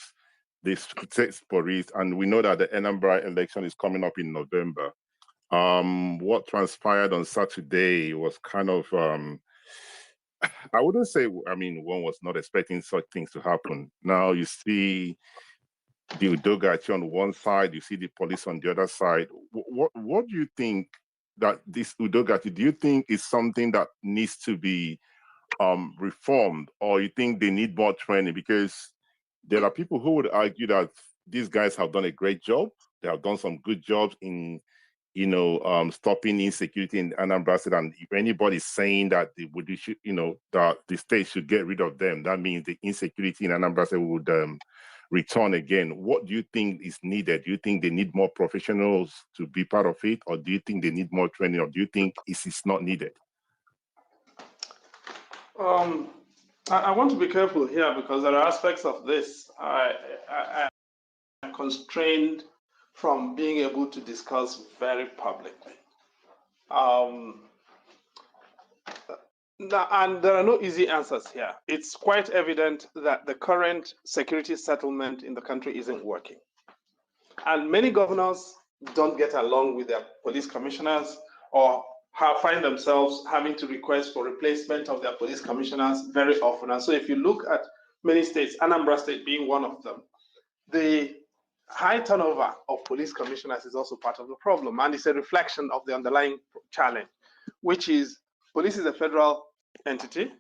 [SPEAKER 2] this state police, and we know that the Anambra election is coming up in November. What transpired on Saturday was kind of, I wouldn't say, one was not expecting such things to happen. Now you see the Udogachi on one side, you see the police on the other side. What do you think that this Udogachi, do you think is something that needs to be reformed, or you think they need more training? Because there are people who would argue that these guys have done a great job. They have done some good jobs in, stopping insecurity in Anambra State. And if anybody's saying that that the state should get rid of them, that means the insecurity in Anambra State would return again. What do you think is needed? Do you think they need more professionals to be part of it, or do you think they need more training, or do you think it's not needed?
[SPEAKER 1] I want to be careful here, because there are aspects of this I am constrained from being able to discuss very publicly. And there are no easy answers here. It's quite evident that the current security settlement in the country isn't working. And many governors don't get along with their police commissioners, or find themselves having to request for replacement of their police commissioners very often. And so if you look at many states, Anambra State being one of them, the high turnover of police commissioners is also part of the problem. And it's a reflection of the underlying challenge, which is police is a federal entity.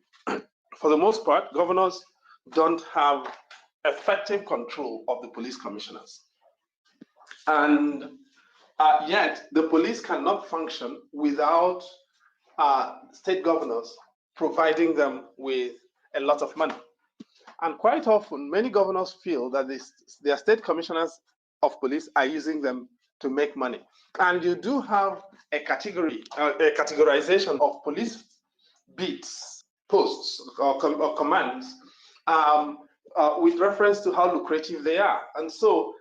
[SPEAKER 1] For the most part, governors don't have effective control of the police commissioners. And yet, the police cannot function without state governors providing them with a lot of money. And quite often, many governors feel that their state commissioners of police are using them to make money. And you do have a categorization of police beats, posts, or commands with reference to how lucrative they are. And so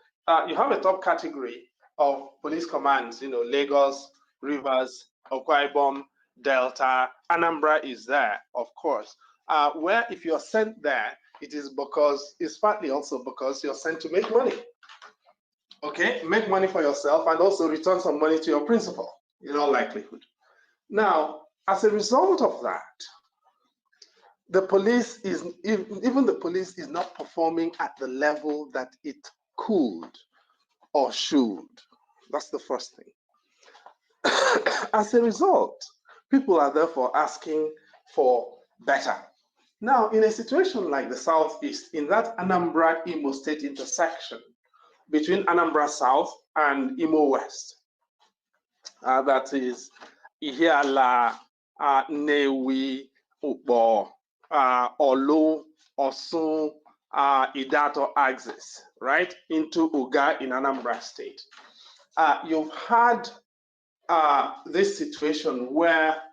[SPEAKER 1] you have a top category of police commands, Lagos, Rivers, Akwa Ibom, Delta, Anambra is there, of course, where if you're sent there, it's partly also because you're sent to make money. Okay, make money for yourself and also return some money to your principal, in all likelihood. Now, as a result of that, the police even the police is not performing at the level that it could or should. That's the first thing. As a result, people are therefore asking for better. Now, in a situation like the Southeast, in that Anambra-Imo State intersection between Anambra South and Imo West, that is Ihiala, Newi, Ukbo, Olu, Osun, Idato axis, right, into Uga in Anambra State. You've had this situation where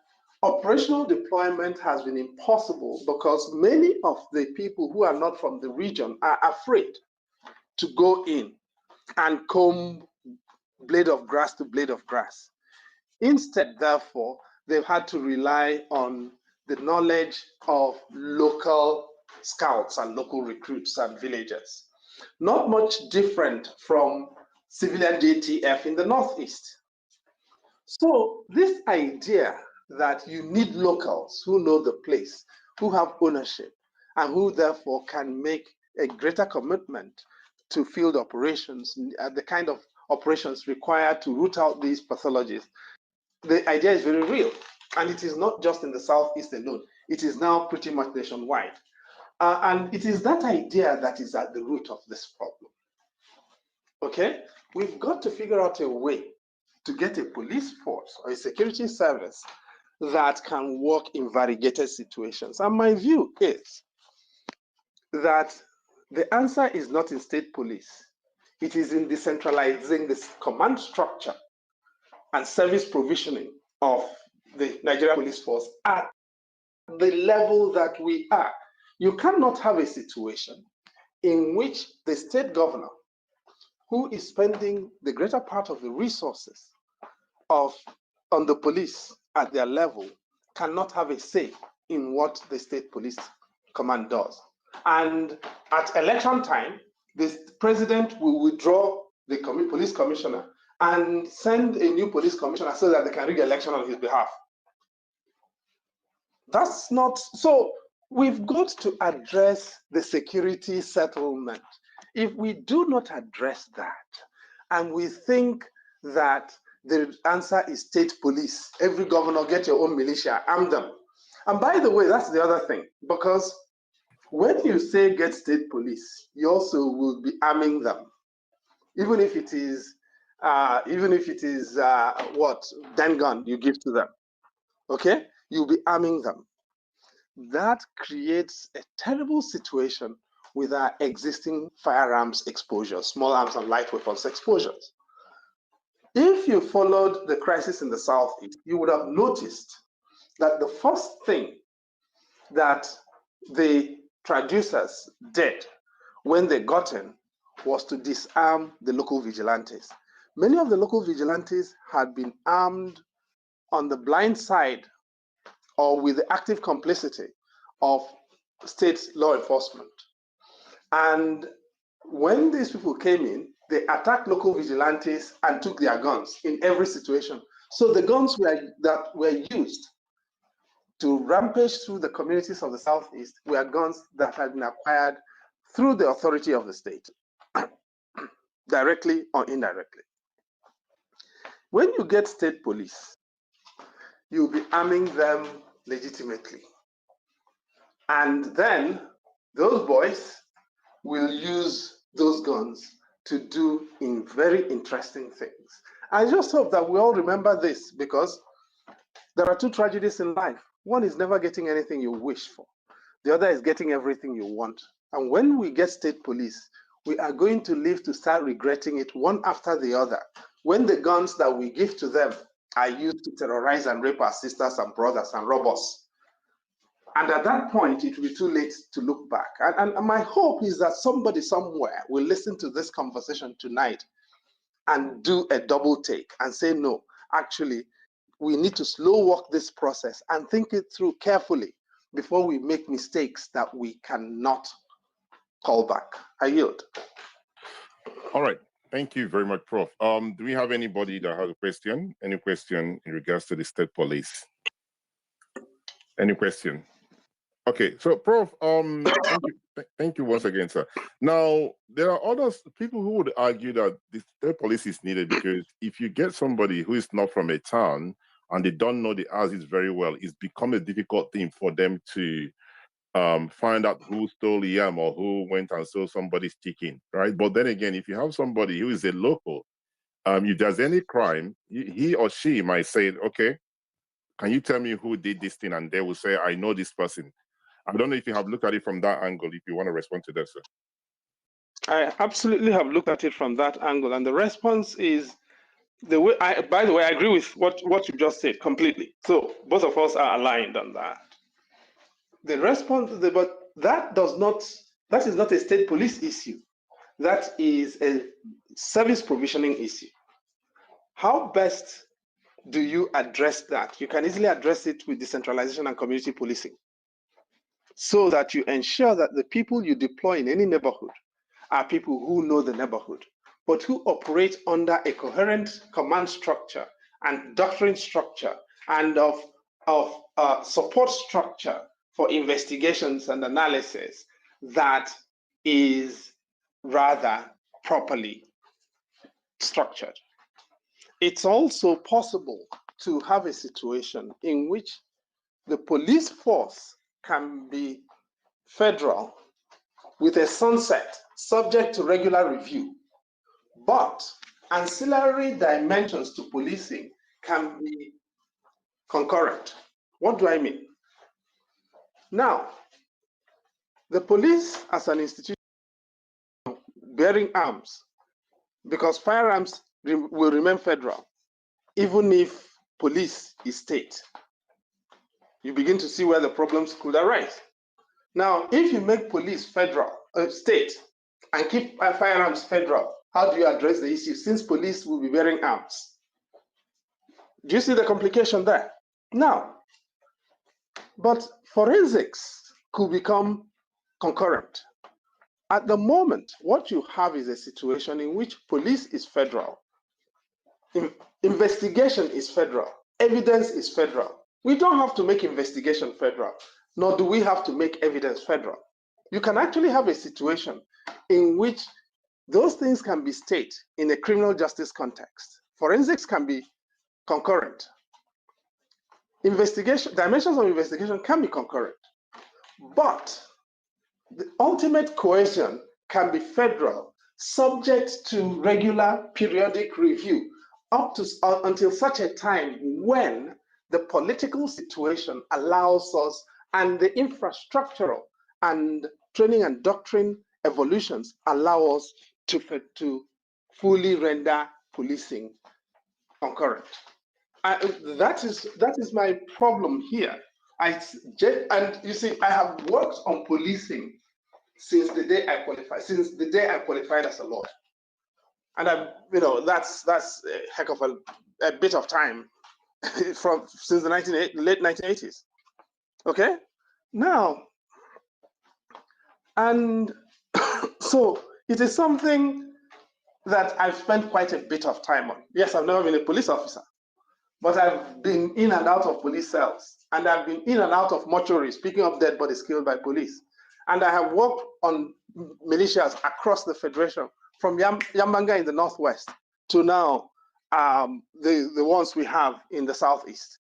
[SPEAKER 1] operational deployment has been impossible because many of the people who are not from the region are afraid to go in and comb blade of grass to blade of grass. Instead, therefore, they've had to rely on the knowledge of local scouts and local recruits and villagers. Not much different from civilian JTF in the Northeast. So this idea that you need locals who know the place, who have ownership, and who therefore can make a greater commitment to field operations, the kind of operations required to root out these pathologies, the idea is very real. And it is not just in the Southeast alone. It is now pretty much nationwide. And it is that idea that is at the root of this problem. Okay? We've got to figure out a way to get a police force or a security service that can work in variegated situations. And my view is that The answer is not in state police. It is in decentralizing this command structure and service provisioning of the Nigerian police force at the level that we are. You cannot have a situation in which the state governor, who is spending the greater part of the resources on the police at their level, cannot have a say in what the state police command does. And at election time, the president will withdraw the police commissioner and send a new police commissioner so that they can rig the election on his behalf. That's not, so we've got to address the security settlement. If we do not address that, and we think that the answer is state police, every governor get your own militia, arm them. And by the way, that's the other thing, because when you say get state police, you also will be arming them, even if it is what den gun you give to them. Okay, you'll be arming them. That creates a terrible situation with our existing firearms exposure, small arms and light weapons exposures. If you followed the crisis in the Southeast, you would have noticed that the first thing that the traducers did when they got in was to disarm the local vigilantes. Many of the local vigilantes had been armed on the blind side or with the active complicity of state law enforcement. And when these people came in, they attacked local vigilantes and took their guns in every situation. So the guns that were used to rampage through the communities of the Southeast were guns that had been acquired through the authority of the state, directly or indirectly. When you get state police, you'll be arming them legitimately. And then those boys will use those guns to do in very interesting things. I just hope that we all remember this, because there are two tragedies in life. One is never getting anything you wish for. The other is getting everything you want. And when we get state police, we are going to live to start regretting it one after the other, when the guns that we give to them are used to terrorize and rape our sisters and brothers and rob us. And at that point, it will be too late to look back. And my hope is that somebody somewhere will listen to this conversation tonight and do a double take and say, no, actually, we need to slow walk this process and think it through carefully before we make mistakes that we cannot call back. I yield.
[SPEAKER 2] All right. Thank you very much, Prof. Do we have anybody that has a question? Any question in regards to the state police? Any question? Okay, so Prof, thank you once again, sir. Now, there are others, people who would argue that the state police is needed because if you get somebody who is not from a town and they don't know the houses very well, it's become a difficult thing for them to find out who stole the yam or who went and stole somebody's chicken, right? But then again, if you have somebody who is a local, if there's any crime, he or she might say, okay, can you tell me who did this thing? And they will say, I know this person. I don't know if you have looked at it from that angle, if you want to respond to that, sir.
[SPEAKER 1] I absolutely have looked at it from that angle. And the response is, the way by the way, I agree with what you just said completely. So both of us are aligned on that. The response, but that is not a state police issue. That is a service provisioning issue. How best do you address that? You can easily address it with decentralization and community policing, so that you ensure that the people you deploy in any neighborhood are people who know the neighborhood, but who operate under a coherent command structure and doctrine structure and of support structure for investigations and analysis that is rather properly structured. It's also possible to have a situation in which the police force can be federal with a sunset subject to regular review, but ancillary dimensions to policing can be concurrent. What do I mean? Now, the police as an institution bearing arms, because firearms will remain federal, even if police is state. You begin to see where the problems could arise. Now, if you make police federal, state, and keep firearms federal, how do you address the issue since police will be bearing arms? Do you see the complication there? Now, but forensics could become concurrent. At the moment, what you have is a situation in which police is federal, investigation is federal, evidence is federal. We don't have to make investigation federal, nor do we have to make evidence federal. You can actually have a situation in which those things can be state in a criminal justice context. Forensics can be concurrent. Investigation, dimensions of investigation can be concurrent, but the ultimate cohesion can be federal, subject to regular periodic review up to until such a time when the political situation allows us and the infrastructural and training and doctrine evolutions allow us to fully render policing concurrent. That is my problem here. And you see, I have worked on policing since the day I qualified as a lawyer, and that's a heck of a bit of time since the late 1980s. Okay, now, and so it is something that I've spent quite a bit of time on. Yes, I've never been a police officer, but I've been in and out of police cells, and I've been in and out of mortuaries, picking up dead bodies killed by police. And I have worked on militias across the Federation, from Yambanga in the Northwest to now the ones we have in the Southeast,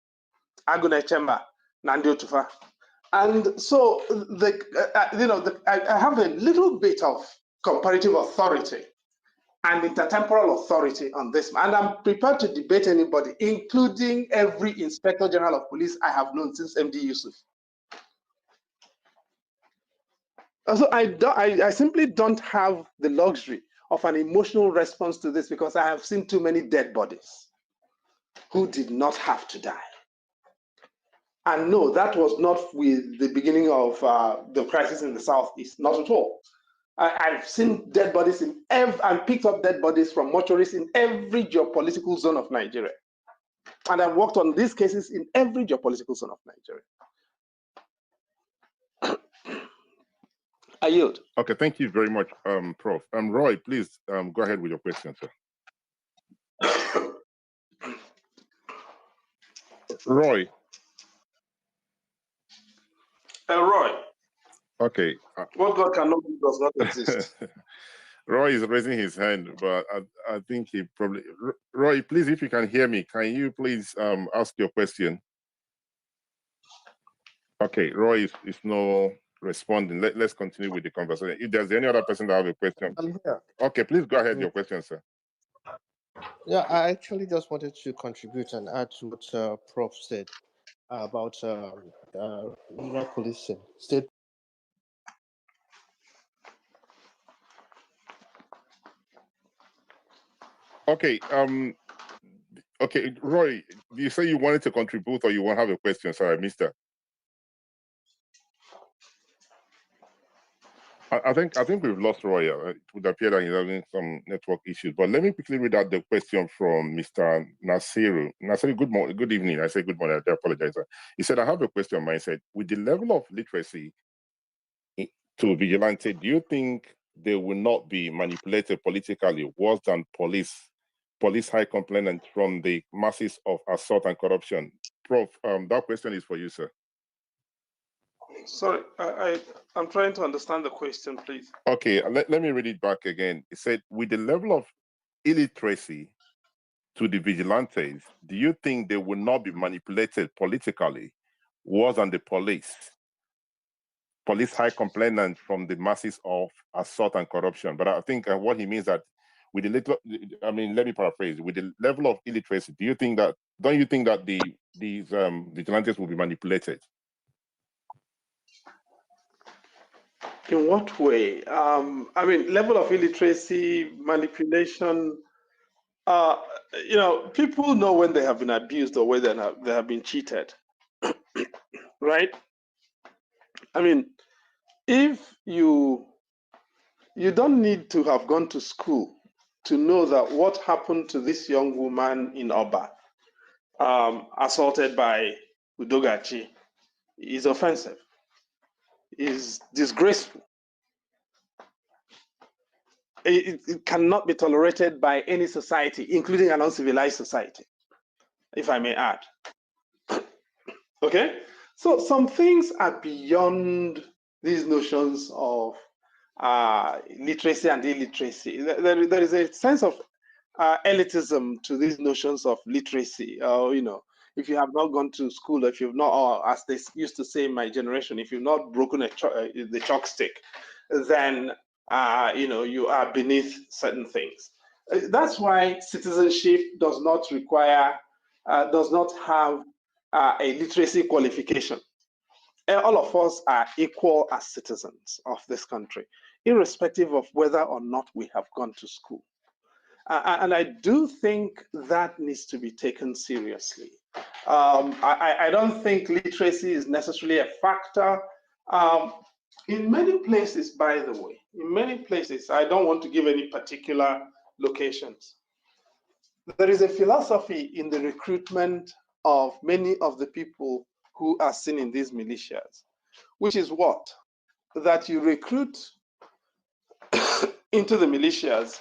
[SPEAKER 1] Agune Chemba, Nandio Tufa. And so I have a little bit of comparative authority and intertemporal authority on this, and I'm prepared to debate anybody, including every Inspector General of Police I have known since MD Yusuf. So I simply don't have the luxury of an emotional response to this, because I have seen too many dead bodies who did not have to die. And no, that was not with the beginning of the crisis in the Southeast, not at all. I've seen dead bodies and picked up dead bodies from mortuaries in every geopolitical zone of Nigeria. And I've worked on these cases in every geopolitical zone of Nigeria. I yield.
[SPEAKER 2] Okay, thank you very much, Prof. Roy, please go ahead with your question, sir. Roy.
[SPEAKER 1] Roy.
[SPEAKER 2] Okay.
[SPEAKER 1] What God cannot do does not exist.
[SPEAKER 2] Roy is raising his hand, but I think he probably... Roy, please, if you can hear me, can you please ask your question? Okay, Roy is no responding. Let's continue with the conversation. If there's any other person that have a question.
[SPEAKER 5] I'm here.
[SPEAKER 2] Okay, please go ahead, your question, sir.
[SPEAKER 5] Yeah, I actually just wanted to contribute and add to what Prof said about rural policing, state.
[SPEAKER 2] Okay, okay, Roy, do you say you wanted to contribute, or you want to have a question? Sorry, I missed that. I think we've lost Roy. It would appear that he's having some network issues. But let me quickly read out the question from Mr. Nasiru. Nasiru, good morning, good evening. I say good morning. I do apologize. He said, I have a question. I said, with the level of literacy to vigilante, do you think they will not be manipulated politically worse than police high complainants from the masses of assault and corruption? Prof, that question is for you, sir.
[SPEAKER 1] Sorry, I'm trying to understand the question, please.
[SPEAKER 2] Okay, let me read it back again. It said, with the level of illiteracy to the vigilantes, do you think they will not be manipulated politically worse than the police high complainants from the masses of assault and corruption? But I think what he means that with the little, I mean, let me paraphrase, with the level of illiteracy, don't you think that these vigilantes will be manipulated?
[SPEAKER 1] In what way? I mean, level of illiteracy, manipulation. You know, people know when they have been abused or when they have been cheated, right? I mean, if you don't need to have gone to school to know that what happened to this young woman in Oba, assaulted by Udogachi, is offensive, is disgraceful. It cannot be tolerated by any society, including an uncivilized society, if I may add. Okay? So some things are beyond these notions of literacy and illiteracy. There is a sense of elitism to these notions of literacy. You know, if you have not gone to school, if you've not, or as they used to say in my generation, if you've not broken the chalk stick, then you know, you are beneath certain things. That's why citizenship does not require, does not have a literacy qualification. All of us are equal as citizens of this country, irrespective of whether or not we have gone to school. And I do think that needs to be taken seriously. I don't think literacy is necessarily a factor. In many places, by the way, in many places, I don't want to give any particular locations. There is a philosophy in the recruitment of many of the people who are seen in these militias, which is what? That you recruit into the militias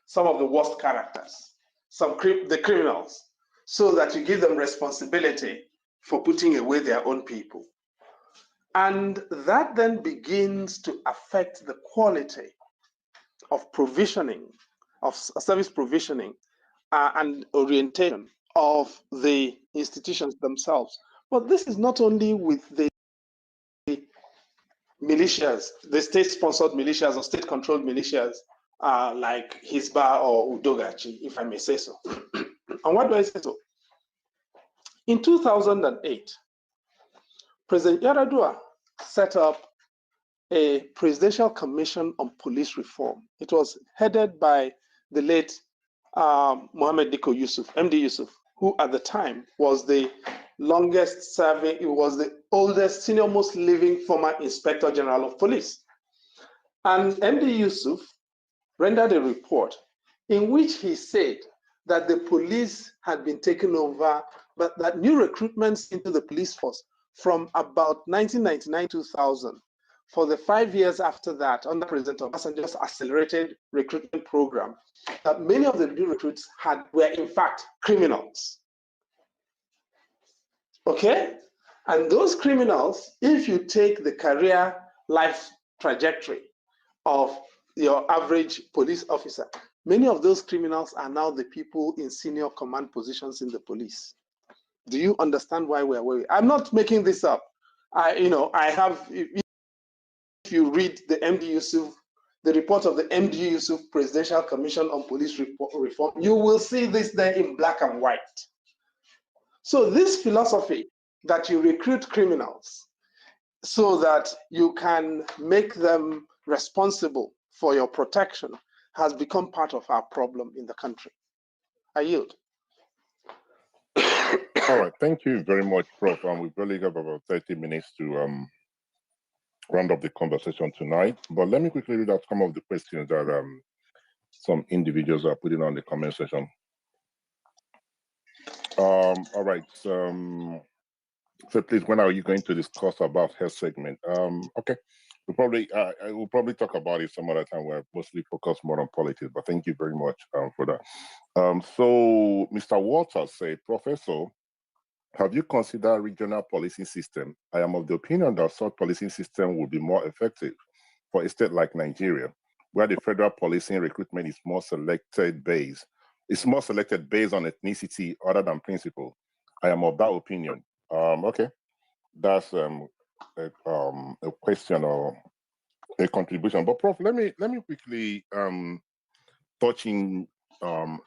[SPEAKER 1] some of the worst characters, the criminals, so that you give them responsibility for putting away their own people. And that then begins to affect the quality of provisioning, of service provisioning and orientation of the institutions themselves. But this is not only with the militias, the state-sponsored militias or state-controlled militias like Hisba or Udogachi, if I may say so. And why do I say so? In 2008, President Yar'Adua set up a presidential commission on police reform. It was headed by the late Mohammed Diko Yusuf, MD Yusuf, who at the time was the longest serving, it was the oldest, senior most living former Inspector General of Police. And MD Yusuf rendered a report in which he said that the police had been taken over, but that new recruitments into the police force from about 1999-2000, for the 5 years after that, under President Obasanjo's accelerated recruitment program, that many of the new recruits were in fact criminals. Okay? And those criminals, if you take the career life trajectory of your average police officer, many of those criminals are now the people in senior command positions in the police. Do you understand why we're worried? I'm not making this up. I have, if you read the MD Yusuf, the report of the MD Yusuf Presidential Commission on Police Reform, you will see this there in black and white. So this philosophy that you recruit criminals so that you can make them responsible for your protection has become part of our problem in the country. I yield.
[SPEAKER 2] All right, thank you very much, Prof. We probably have about 30 minutes to round up the conversation tonight. But let me quickly read out some of the questions that some individuals are putting on the comment section. All right, so please, when are you going to discuss about health segment? Okay, we'll probably talk about it some other time. We're mostly focused more on politics, but thank you very much for that. So Mr. Walters said, Professor, have you considered regional policing system? I am of the opinion that such policing system would be more effective for a state like Nigeria, where the federal policing recruitment is more selected based. It's more selected based on ethnicity other than principle. I am of that opinion. Okay, that's a question or a contribution. But Prof, let me quickly touching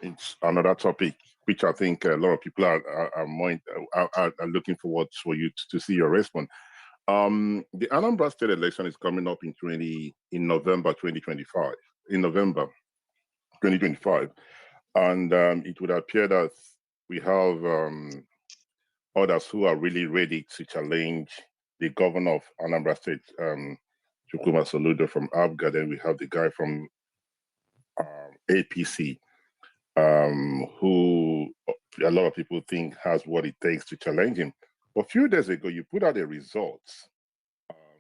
[SPEAKER 2] it's another topic which I think a lot of people are looking forward for you to see your response. The Anambra State election is coming up in November 2025. In November 2025, and it would appear that we have others who are really ready to challenge the governor of Anambra State, Chukwuma Soludo from ABGA. Then we have the guy from APC, who a lot of people think has what it takes to challenge him. But a few days ago, you put out the results,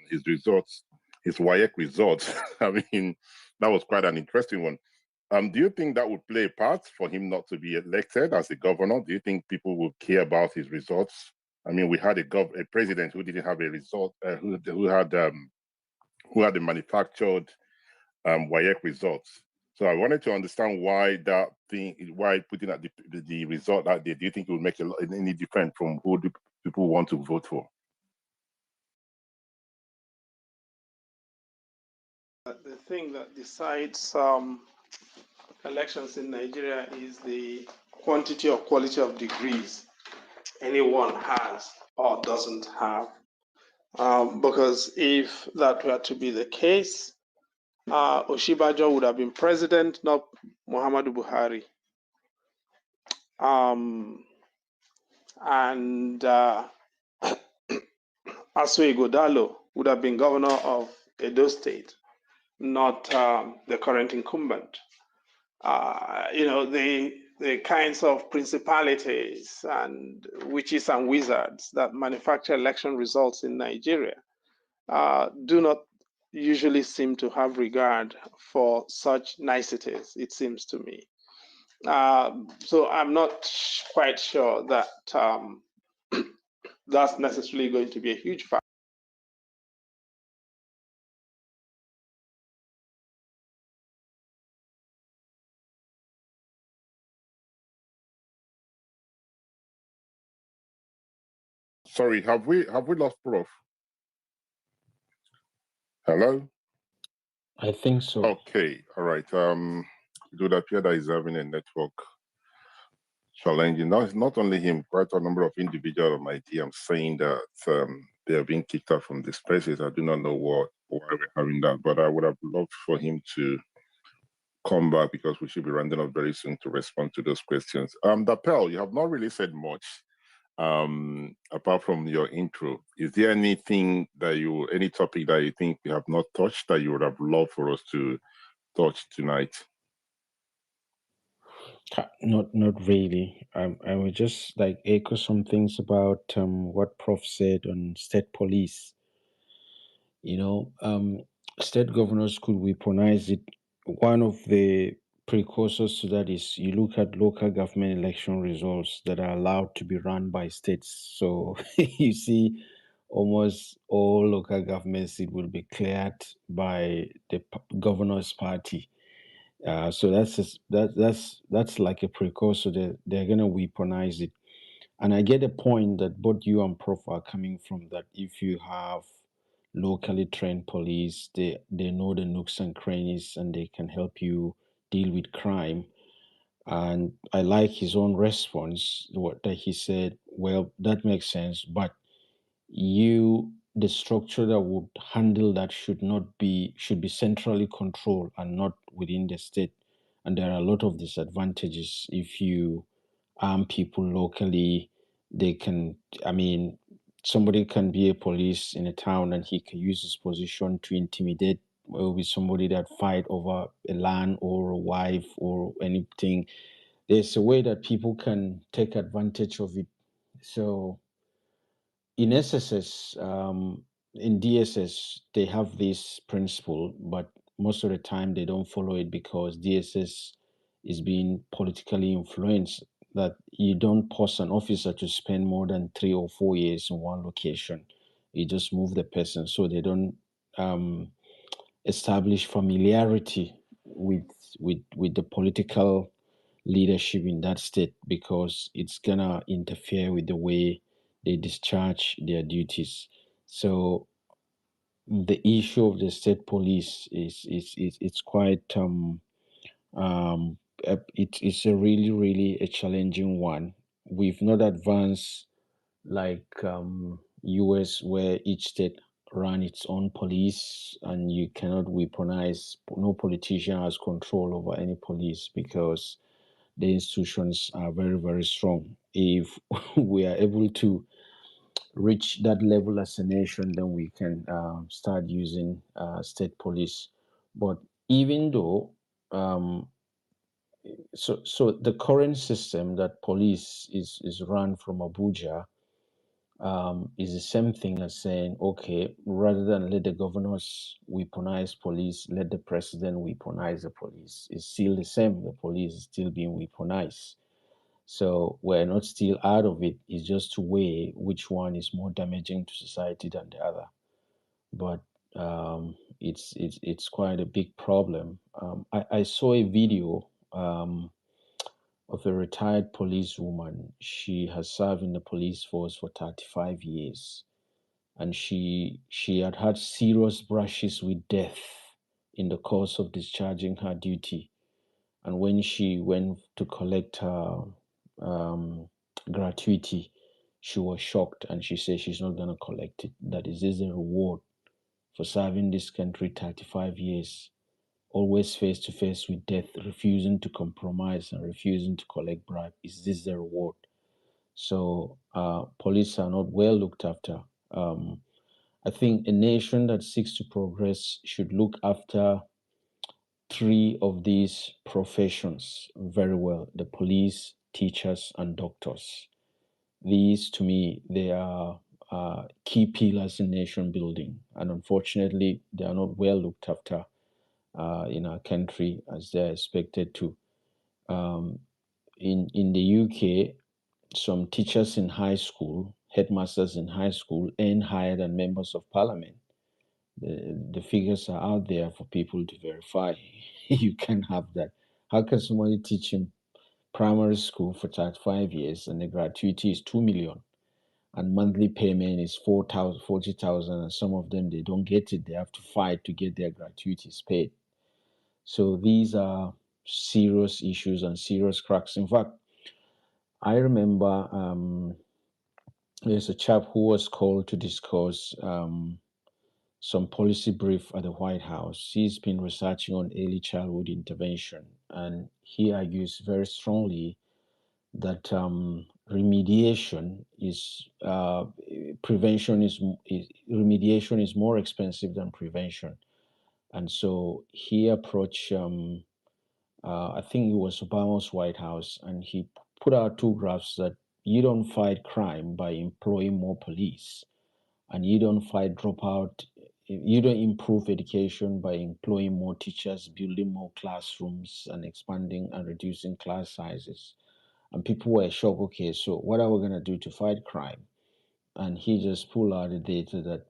[SPEAKER 2] his WAEC results. I mean, that was quite an interesting one. Do you think that would play a part for him not to be elected as a governor? Do you think people will care about his results? I mean, we had a president who didn't have a result, who had the manufactured WAEC results. So I wanted to understand why putting out the result out there, do you think it will make any difference from who do people want to vote for?
[SPEAKER 1] The thing that decides elections in Nigeria is the quantity or quality of degrees anyone has or doesn't have. Because if that were to be the case, Oshibajo would have been president, not Muhammadu Buhari. And Asue Godalo would have been governor of Edo State, not the current incumbent. The kinds of principalities and witches and wizards that manufacture election results in Nigeria do not usually seem to have regard for such niceties, it seems to me. So I'm not quite sure that that's necessarily going to be a huge factor.
[SPEAKER 2] Sorry, have we lost Prof? Hello?
[SPEAKER 4] I think so.
[SPEAKER 2] Okay, all right. It would appear that he's having a network challenge. Now, it's not only him, quite a number of individuals on my DM saying that they are being kicked out from the spaces. I do not know why we're having that, but I would have loved for him to come back because we should be rounding up very soon to respond to those questions. Dapel, you have not really said much. Apart from your intro, is there anything any topic that you think we have not touched that you would have loved for us to touch tonight?
[SPEAKER 4] Not really. I would just like echo some things about what Prof said on state police. State governors could weaponize it. One of the precursors to that is you look at local government election results that are allowed to be run by states. So you see almost all local governments, it will be cleared by the governor's party. So that's like a precursor. They're going to weaponize it. And I get the point that both you and Prof are coming from, that if you have locally trained police, they know the nooks and crannies and they can help you deal with crime. And I like his own response, that he said, well, that makes sense, but the structure that would handle that should be centrally controlled and not within the state. And there are a lot of disadvantages if you arm people locally. Somebody can be a police in a town and he can use his position to intimidate with somebody that fight over a land or a wife or anything. There's a way that people can take advantage of it. So in SSS, in DSS, they have this principle, but most of the time they don't follow it because DSS is being politically influenced, that you don't post an officer to spend more than 3 or 4 years in one location. You just move the person, so they don't establish familiarity with the political leadership in that state, because it's gonna interfere with the way they discharge their duties. So the issue of the state police it's quite it's a really a challenging one. We've not advanced like US, where each state ran its own police, and you cannot weaponize. No politician has control over any police because the institutions are very, very strong. If we are able to reach that level as a nation, then we can start using state police. But even though, so the current system that police is run from Abuja is the same thing as saying, okay, rather than let the governors weaponize police, let the president weaponize the police. It's still the same. The police is still being weaponized. So we're not still out of it. It's just to weigh which one is more damaging to society than the other. But it's quite a big problem. I saw a video of a retired policewoman. She has served in the police force for 35 years, and she had had serious brushes with death in the course of discharging her duty. And when she went to collect her gratuity, she was shocked, and she said she's not going to collect it. That is this a reward for serving this country 35 years, always face to face with death, refusing to compromise and refusing to collect bribe? Is this the reward? So police are not well looked after. I think a nation that seeks to progress should look after three of these professions very well: the police, teachers, and doctors. These, to me, they are key pillars in nation building, and unfortunately, they are not well looked after in our country as they're expected to. In the UK, some teachers in high school, headmasters in high school, earn higher than members of parliament. The figures are out there for people to verify. You can't have that. How can somebody teach in primary school for 35 years and the gratuity is 2 million and monthly payment is 4,000, 40,000, and some of them, they don't get it. They have to fight to get their gratuities paid. So these are serious issues and serious cracks. In fact, I remember there's a chap who was called to discuss some policy brief at the White House. He's been researching on early childhood intervention, and he argues very strongly that remediation is remediation is more expensive than prevention. And so he approached I think it was Obama's White House, and he put out two graphs that you don't fight crime by employing more police, and you don't fight dropout, you don't improve education by employing more teachers, building more classrooms, and expanding and reducing class sizes. And people were shocked, okay, so what are we going to do to fight crime? And he just pulled out the data that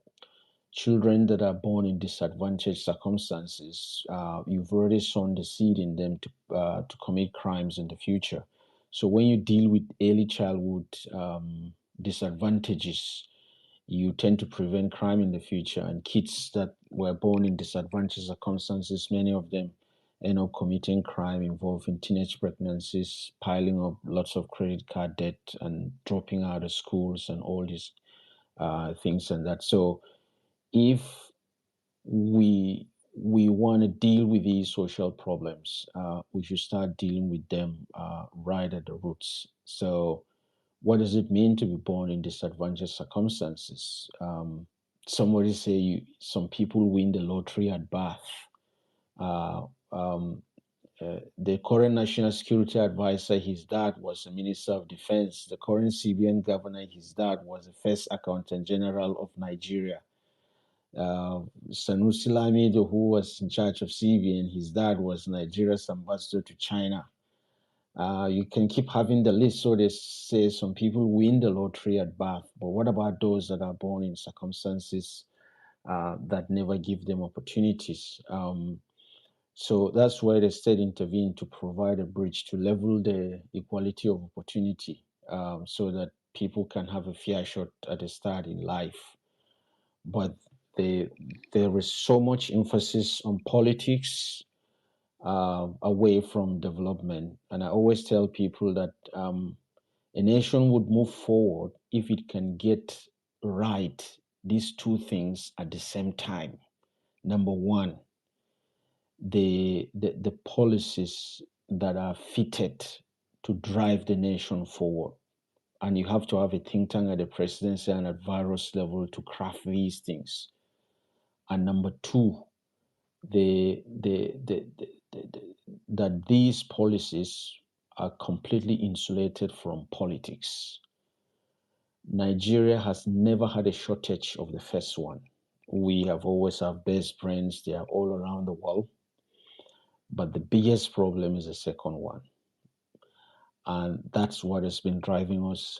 [SPEAKER 4] children that are born in disadvantaged circumstances, you've already sown the seed in them to commit crimes in the future. So when you deal with early childhood disadvantages, you tend to prevent crime in the future. And kids that were born in disadvantaged circumstances, many of them end up committing crime involving teenage pregnancies, piling up lots of credit card debt, and dropping out of schools and all these things and that. So if we want to deal with these social problems, we should start dealing with them right at the roots. So what does it mean to be born in disadvantaged circumstances? Somebody say some people win the lottery at birth. The current national security advisor, his dad was a minister of defense. The current CBN governor, his dad was the first accountant general of Nigeria. Sanusi Lamido, who was in charge of CBN, his dad was Nigeria's ambassador to China. You can keep having the list. So they say some people win the lottery at birth, but what about those that are born in circumstances that never give them opportunities? So that's why the state intervened to provide a bridge to level the equality of opportunity, so that people can have a fair shot at the start in life. But there is so much emphasis on politics away from development. And I always tell people that a nation would move forward if it can get right these two things at the same time. Number one, the policies that are fitted to drive the nation forward. And you have to have a think tank at the presidency and at various level to craft these things. And number two, that these policies are completely insulated from politics. Nigeria has never had a shortage of the first one. We have always have best brains, they are all around the world. But the biggest problem is the second one. And that's what has been driving us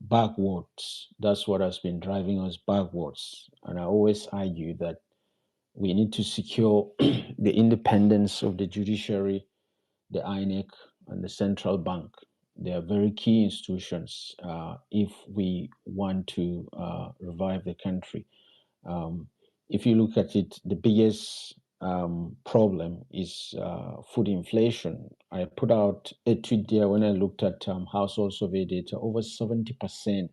[SPEAKER 4] backwards. That's what has been driving us backwards. And I always argue that we need to secure the independence of the judiciary, the INEC, and the central bank. They are very key institutions if we want to revive the country. If you look at it, the biggest problem is food inflation. I put out a tweet there when I looked at household survey data. Over 70%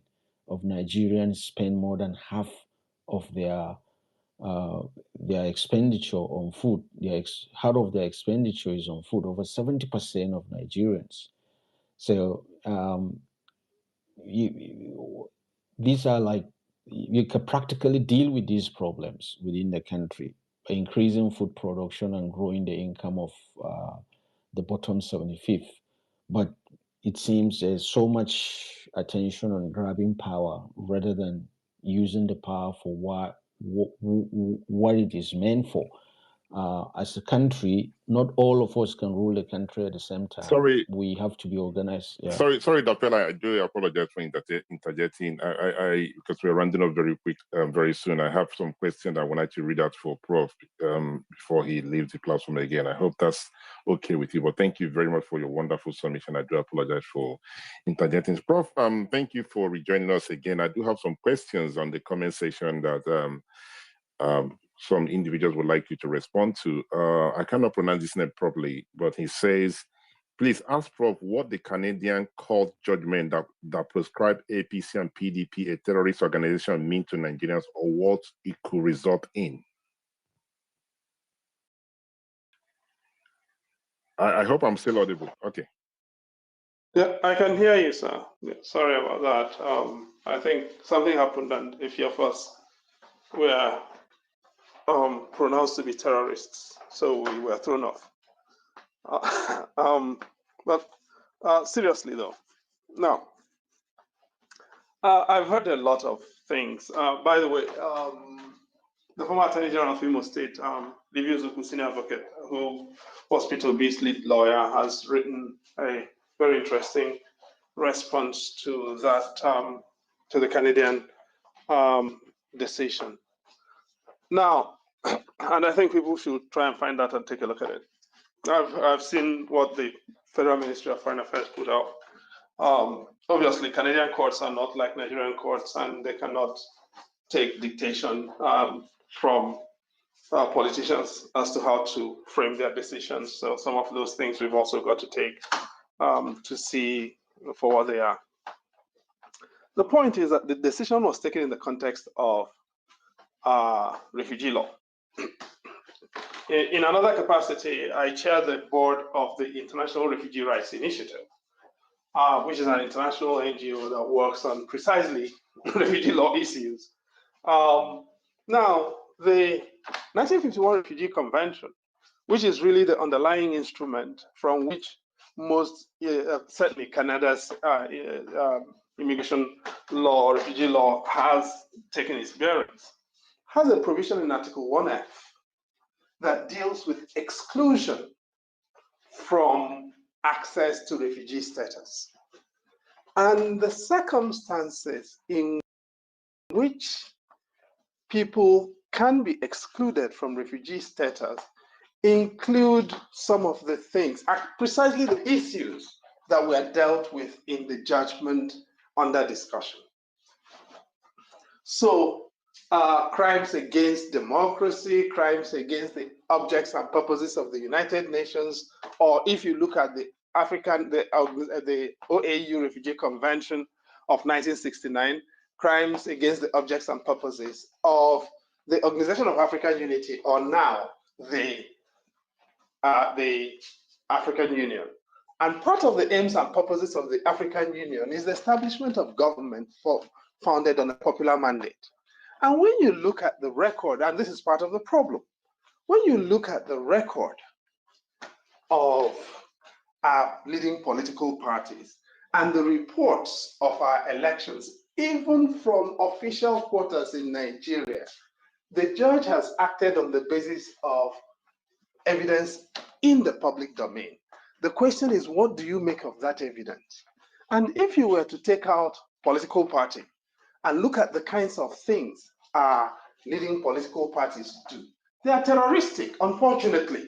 [SPEAKER 4] of Nigerians spend more than half of their expenditure on food. Half of their expenditure is on food. Over 70% of Nigerians. So these are like, you can practically deal with these problems within the country by increasing food production and growing the income of the bottom 75th. But it seems there's so much attention on grabbing power rather than using the power for what it is meant for. As a country, not all of us can rule a country at the same time.
[SPEAKER 2] Sorry,
[SPEAKER 4] we have to be organized. Yeah.
[SPEAKER 2] Sorry, Dapela, I do apologize for interjecting. I because we're rounding up very quick, very soon. I have some questions I wanted to read out for Prof before he leaves the platform again. I hope that's okay with you. But thank you very much for your wonderful submission. I do apologize for interjecting. Prof, thank you for rejoining us again. I do have some questions on the comment section that some individuals would like you to respond to. I cannot pronounce his name properly, but he says, please ask Prof what the Canadian court judgment that prescribed APC and PDP, a terrorist organization, mean to Nigerians, or what it could result in. I hope I'm still audible. Okay.
[SPEAKER 1] Yeah, I can hear you, sir. Yeah, sorry about that. I think something happened, and a few of us were pronounced to be terrorists, so we were thrown off. But seriously, though, now I've heard a lot of things. By the way, the former Attorney General of Imo State, Livio Zuku, senior advocate, who Hospital B's lead lawyer, has written a very interesting response to that, to the Canadian decision. Now, and I think people should try and find that and take a look at it. I've seen what the Federal Ministry of Foreign Affairs put out. Obviously, Canadian courts are not like Nigerian courts, and they cannot take dictation from politicians as to how to frame their decisions. So some of those things we've also got to take to see for what they are. The point is that the decision was taken in the context of refugee law. In another capacity, I chair the board of the International Refugee Rights Initiative, which is an international NGO that works on precisely refugee law issues. Now, the 1951 Refugee Convention, which is really the underlying instrument from which most, certainly Canada's immigration law, refugee law has taken its bearings, has a provision in Article 1F that deals with exclusion from access to refugee status. And the circumstances in which people can be excluded from refugee status include some of the things, precisely the issues that were dealt with in the judgment under discussion. So crimes against democracy, crimes against the objects and purposes of the United Nations, or if you look at the OAU Refugee Convention of 1969, crimes against the objects and purposes of the Organization of African Unity, or now the African Union. And part of the aims and purposes of the African Union is the establishment of government founded on a popular mandate. And when you look at the record, and this is part of the problem, when you look at the record of our leading political parties and the reports of our elections, even from official quarters in Nigeria, the judge has acted on the basis of evidence in the public domain. The question is, what do you make of that evidence? And if you were to take out political party and look at the kinds of things our leading political parties do, they are terroristic, unfortunately.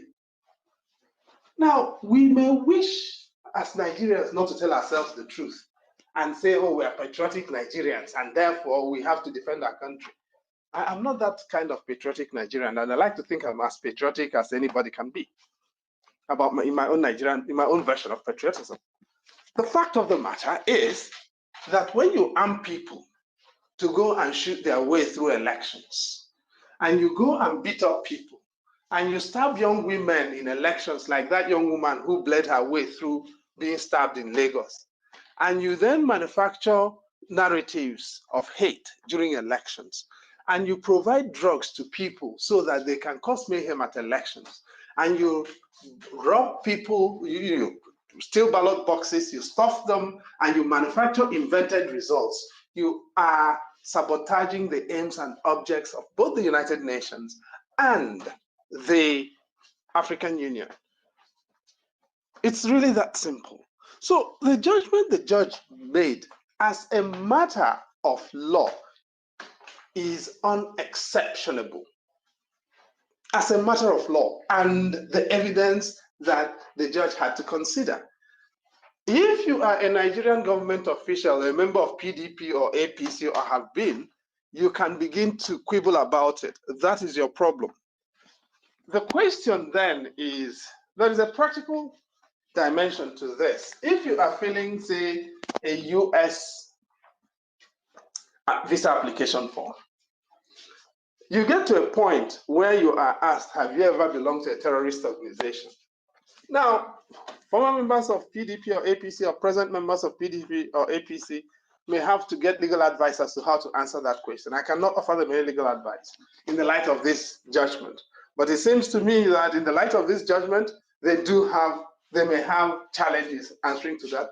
[SPEAKER 1] Now, we may wish as Nigerians not to tell ourselves the truth and say, oh, we are patriotic Nigerians and therefore we have to defend our country. I'm not that kind of patriotic Nigerian, and I like to think I'm as patriotic as anybody can be in my own version of patriotism. The fact of the matter is that when you arm people to go and shoot their way through elections, and you go and beat up people, and you stab young women in elections, like that young woman who bled her way through being stabbed in Lagos, and you then manufacture narratives of hate during elections, and you provide drugs to people so that they can cause mayhem at elections, and you rob people, you steal ballot boxes, you stuff them, and you manufacture invented results, you are sabotaging the aims and objects of both the United Nations and the African Union. It's really that simple. So the judgment the judge made as a matter of law is unexceptionable as a matter of law, and the evidence that the judge had to consider. If you are a Nigerian government official, a member of PDP or APC, or have been, you can begin to quibble about it. That is your problem. The question then is, there is a practical dimension to this. If you are filling, say, a US visa application form, you get to a point where you are asked, have you ever belonged to a terrorist organization? Now, former members of PDP or APC or present members of PDP or APC may have to get legal advice as to how to answer that question. I cannot offer them any legal advice in the light of this judgment. But it seems to me that in the light of this judgment, they may have challenges answering to that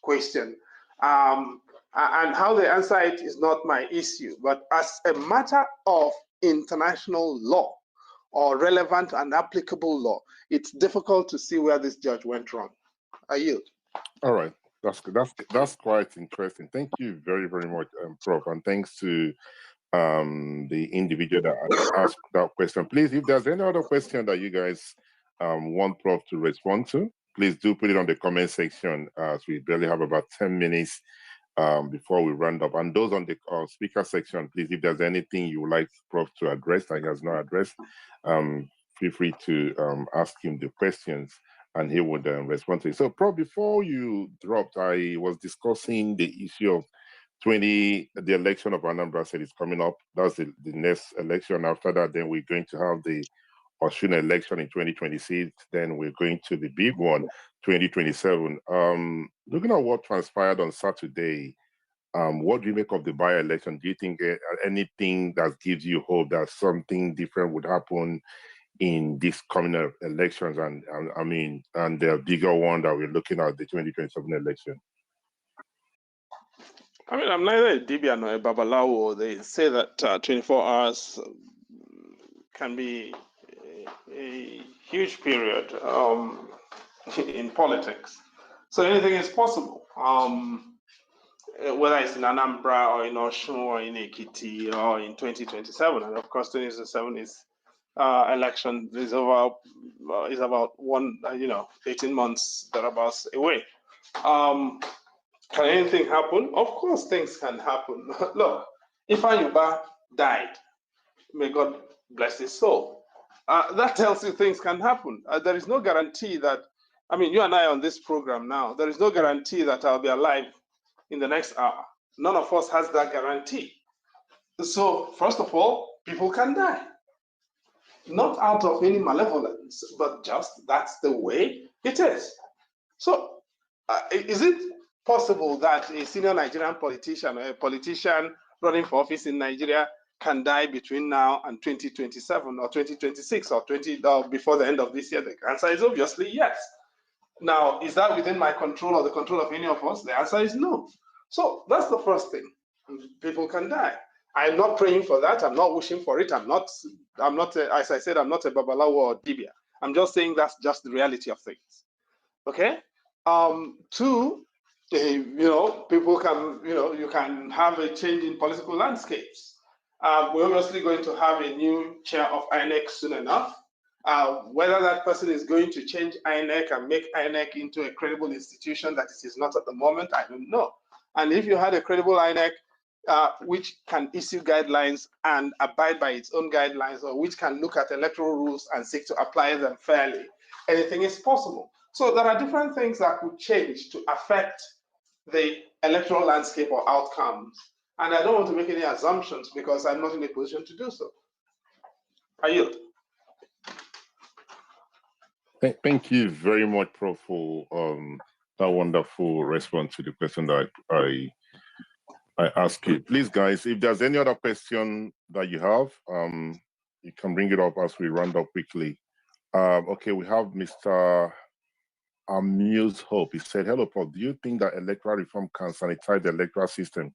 [SPEAKER 1] question. And how they answer it is not my issue. But as a matter of international law or relevant and applicable law, it's difficult to see where this judge went wrong. I yield.
[SPEAKER 2] All right, that's quite interesting. Thank you very, very much, Prof. And thanks to the individual that asked that question. Please, if there's any other question that you guys want Prof to respond to, please do put it on the comment section, as we barely have about 10 minutes before we round up. And those on the speaker section, please, if there's anything you would like Prof to address that he has not addressed, feel free to ask him the questions and he would respond to it. So, Prof, before you dropped, I was discussing the issue of the election of Anambra State is coming up. That's the next election. After that, then we're going to have the Osun election in 2026. Then we're going to the big one, 2027. Looking at what transpired on Saturday, what do you make of the by-election? Do you think anything that gives you hope that something different would happen in these coming elections? And the bigger one that we're looking at, the 2027 election?
[SPEAKER 1] I mean, I'm neither a Dibia nor a Babalawo. They say that 24 hours can be a huge period in politics. So anything is possible. Whether it's in Anambra or in Osun or in Ekiti or in 2027. And of course, 2027 is election is about 18 months thereabouts away. Can anything happen? Of course, things can happen. Look, Ifeanyi died. May God bless his soul. That tells you things can happen. There is no guarantee that, I mean, you and I on this program now, there is no guarantee that I'll be alive in the next hour. None of us has that guarantee. So first of all, people can die. Not out of any malevolence, but just that's the way it is. So is it possible that a senior Nigerian politician or a politician running for office in Nigeria can die between now and 2027 or 2026 or before the end of this year? The answer is obviously yes. Now, is that within my control or the control of any of us? The answer is no. So that's the first thing. People can die. I'm not praying for that. I'm not wishing for it. I'm not, as I said, I'm not a babalawo or dibia. I'm just saying that's just the reality of things. Okay? Two, people can, you can have a change in political landscapes. We're obviously going to have a new chair of INEC soon enough. Whether that person is going to change INEC and make INEC into a credible institution that it is not at the moment, I don't know. And if you had a credible INEC which can issue guidelines and abide by its own guidelines, or which can look at electoral rules and seek to apply them fairly, anything is possible. So there are different things that could change to affect the electoral landscape or outcomes. And I don't want to make any assumptions because I'm not in a position to do so. I yield.
[SPEAKER 2] Thank you very much, Prof, for that wonderful response to the question that I asked you. Please, guys, if there's any other question that you have, you can bring it up as we round up quickly. Okay, we have Mr. Amuse Hope. He said, hello, Prof. Do you think that electoral reform can sanitize the electoral system?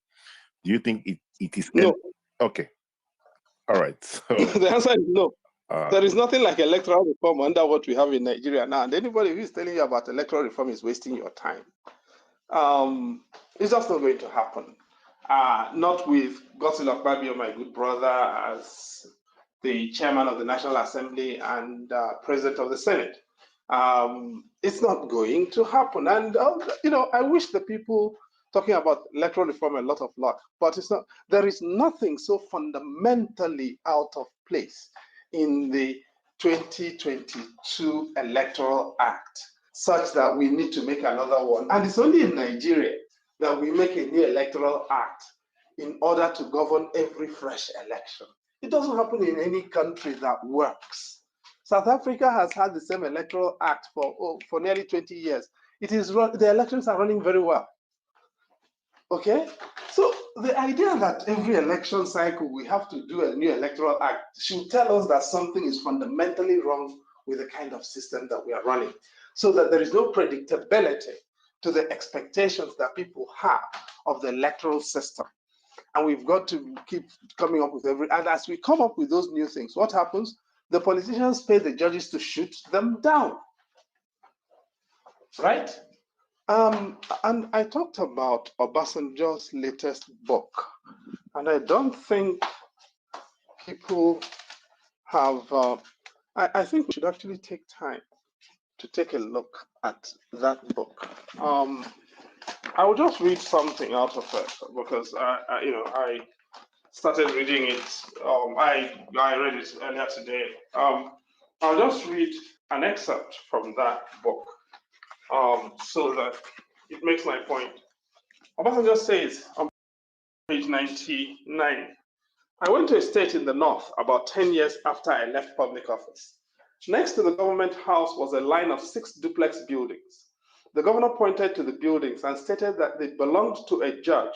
[SPEAKER 2] Do you think it is?
[SPEAKER 1] No.
[SPEAKER 2] Okay. All right. So,
[SPEAKER 1] the answer is no. There is nothing like electoral reform under what we have in Nigeria now. And anybody who is telling you about electoral reform is wasting your time. It's just not going to happen. Not with Godswill Akpabio, my good brother, as the chairman of the National Assembly and president of the Senate. It's not going to happen. And, I wish the people talking about electoral reform a lot of luck, but it's not. There is nothing so fundamentally out of place in the 2022 Electoral Act such that we need to make another one. And it's only in Nigeria that we make a new Electoral Act in order to govern every fresh election. It doesn't happen in any country that works. South Africa has had the same Electoral Act for nearly 20 years. The elections are running very well. Okay, so the idea that every election cycle we have to do a new Electoral Act should tell us that something is fundamentally wrong with the kind of system that we are running, so that there is no predictability to the expectations that people have of the electoral system. And we've got to keep coming up with and as we come up with those new things, what happens? The politicians pay the judges to shoot them down, right? And I talked about Obasanjo's latest book, and I don't think people have, I think we should actually take time to take a look at that book. I will just read something out of it because I started reading it. I read it earlier today. I'll just read an excerpt from that book. So that it makes my point. Obasanjo says on page 99, I went to a state in the north about 10 years after I left public office. Next to the government house was a line of 6 duplex buildings. The governor pointed to the buildings and stated that they belonged to a judge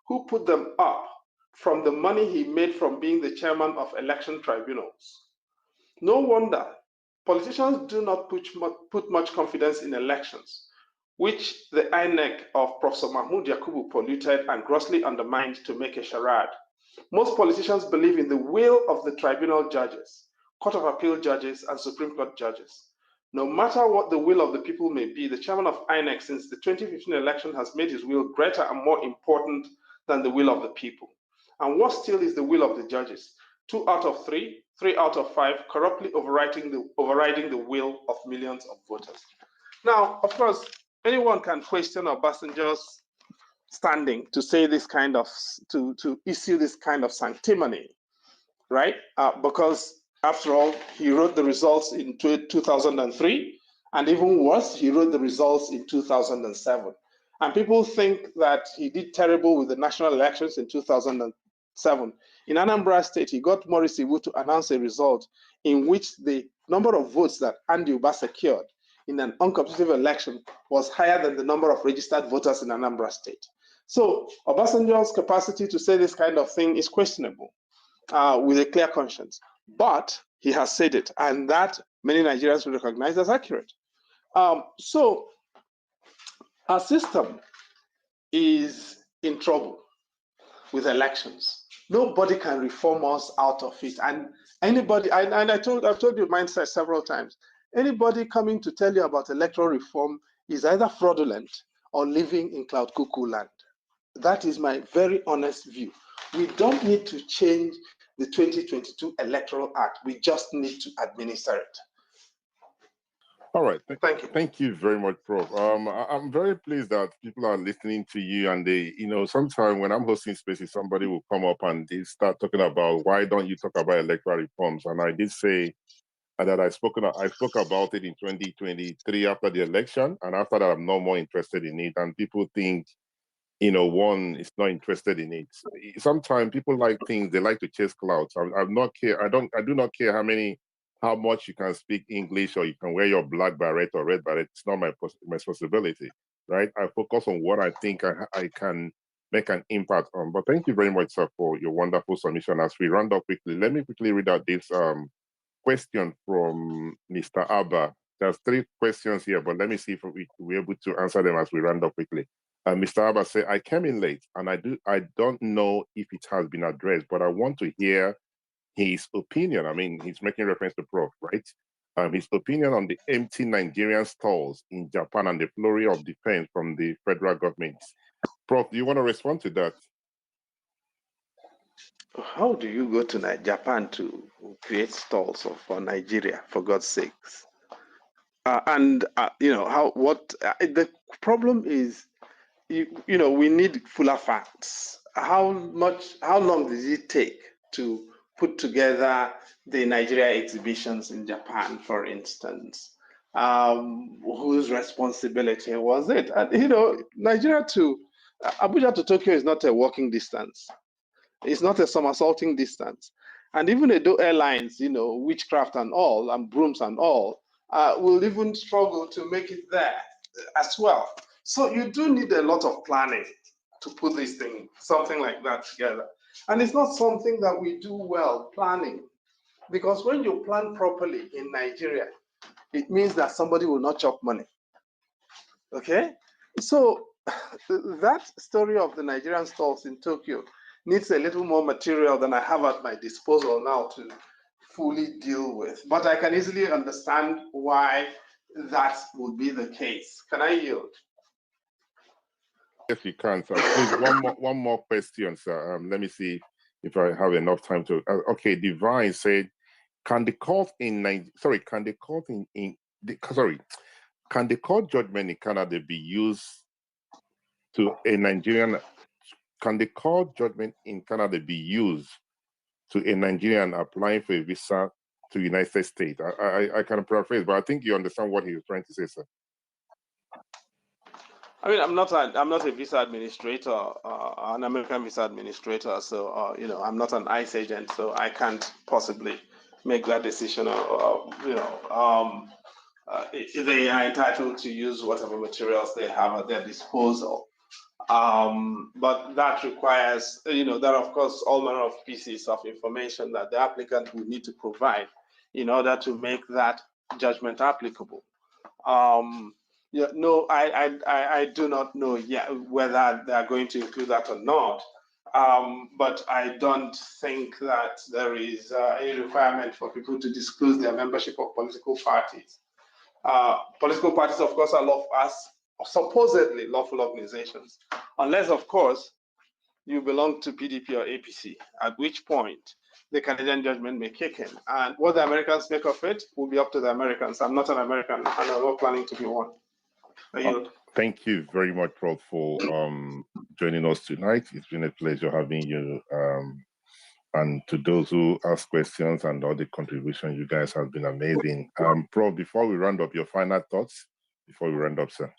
[SPEAKER 1] who put them up from the money he made from being the chairman of election tribunals. No wonder politicians do not put much confidence in elections, which the INEC of Professor Mahmoud Yakubu polluted and grossly undermined to make a charade. Most politicians believe in the will of the tribunal judges, Court of Appeal judges, and Supreme Court judges. No matter what the will of the people may be, the chairman of INEC since the 2015 election has made his will greater and more important than the will of the people. And what still is the will of the judges? 2 out of 3, 3 out of 5, corruptly overriding the will of millions of voters. Now, of course, anyone can question Obasanjo's standing to say this kind of, to issue this kind of sanctimony, right? Because after all, he wrote the results in 2003, and even worse, he wrote the results in 2007. And people think that he did terrible with the national elections in 2007. In Anambra State, he got Maurice Iwu to announce a result in which the number of votes that Andy Uba secured in an uncompetitive election was higher than the number of registered voters in Anambra State. So Obasanjo's capacity to say this kind of thing is questionable with a clear conscience. But he has said it, and that many Nigerians will recognize as accurate. So our system is in trouble with elections. Nobody can reform us out of it. And anybody, I've told you mindset several times, anybody coming to tell you about electoral reform is either fraudulent or living in cloud cuckoo land. That is my very honest view. We don't need to change the 2022 Electoral Act. We just need to administer it.
[SPEAKER 2] All right.
[SPEAKER 1] Thank you.
[SPEAKER 2] Thank you very much, Prof. I'm very pleased that people are listening to you, and they, sometimes when I'm hosting spaces, somebody will come up and they start talking about why don't you talk about electoral reforms? And I did say that I spoke about it in 2023 after the election, and after that, I'm no more interested in it. And people think, one is not interested in it. Sometimes people like things, they like to chase clouds. I do not care how much you can speak English or you can wear your black beret or red beret. It's not my responsibility, right? I focus on what I think I can make an impact on. But thank you very much, sir, for your wonderful submission. As we round up quickly, let me quickly read out this question from Mr. Abba. There's 3 questions here, but let me see if we're able to answer them as we round up quickly. Mr. Abba said, I came in late and I don't know if it has been addressed, but I want to hear his opinion. I mean, he's making reference to Prof, right? His opinion on the empty Nigerian stalls in Japan and the flurry of defense from the federal government. Prof, do you want to respond to that?
[SPEAKER 1] How do you go to Japan to create stalls for Nigeria, for God's sakes? The problem is, we need fuller facts. How long does it take to put together the Nigeria exhibitions in Japan, for instance? Whose responsibility was it? And, Nigeria to Abuja to Tokyo is not a walking distance. It's not a somersaulting distance. And even though airlines, witchcraft and all, and brooms and all, will even struggle to make it there as well. So you do need a lot of planning to put this thing, something like that together. And it's not something that we do well, planning. Because when you plan properly in Nigeria, it means that somebody will not chop money. Okay? So that story of the Nigerian stalls in Tokyo needs a little more material than I have at my disposal now to fully deal with. But I can easily understand why that would be the case. Can I yield?
[SPEAKER 2] Yes, you can, sir. Please, one more question, sir. Let me see if I have enough time to. Okay, Divine said, can the court judgment in Canada be used to a Nigerian? Can the court judgment in Canada be used to a Nigerian applying for a visa to United States? I can paraphrase, but I think you understand what he was trying to say, sir.
[SPEAKER 1] I mean, I'm not a visa administrator, an American visa administrator. So, I'm not an ICE agent, so I can't possibly make that decision. They are entitled to use whatever materials they have at their disposal. But that requires, there are, of course, all manner of pieces of information that the applicant will need to provide in order to make that judgment applicable. No, I do not know yet whether they are going to include that or not. But I don't think that there is a requirement for people to disclose their membership of political parties. Political parties, of course, are supposedly lawful organizations, unless, of course, you belong to PDP or APC, at which point the Canadian judgment may kick in. And what the Americans make of it will be up to the Americans. I'm not an American, and I'm not planning to be one.
[SPEAKER 2] Thank you very much, Prof, for joining us tonight. It's been a pleasure having you. And to those who ask questions and all the contributions, you guys have been amazing. Prof, before we round up, your final thoughts before we round up, sir.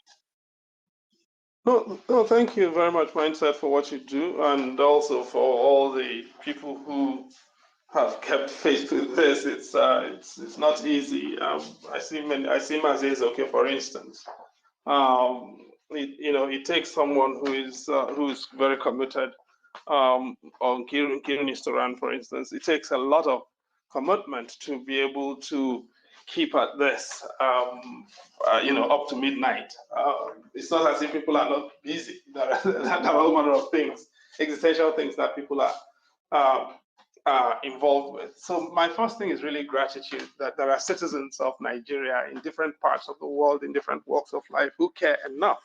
[SPEAKER 1] No, thank you very much, Mindset, for what you do, and also for all the people who have kept faith with this. It's not easy. I see Mazezoke, for instance. It takes someone who is very committed. On Kirin Istoran, for instance, it takes a lot of commitment to be able to keep at this, up to midnight. It's not as if people are not busy. There are all manner of things, existential things that people are involved with. So my first thing is really gratitude that there are citizens of Nigeria in different parts of the world, in different walks of life, who care enough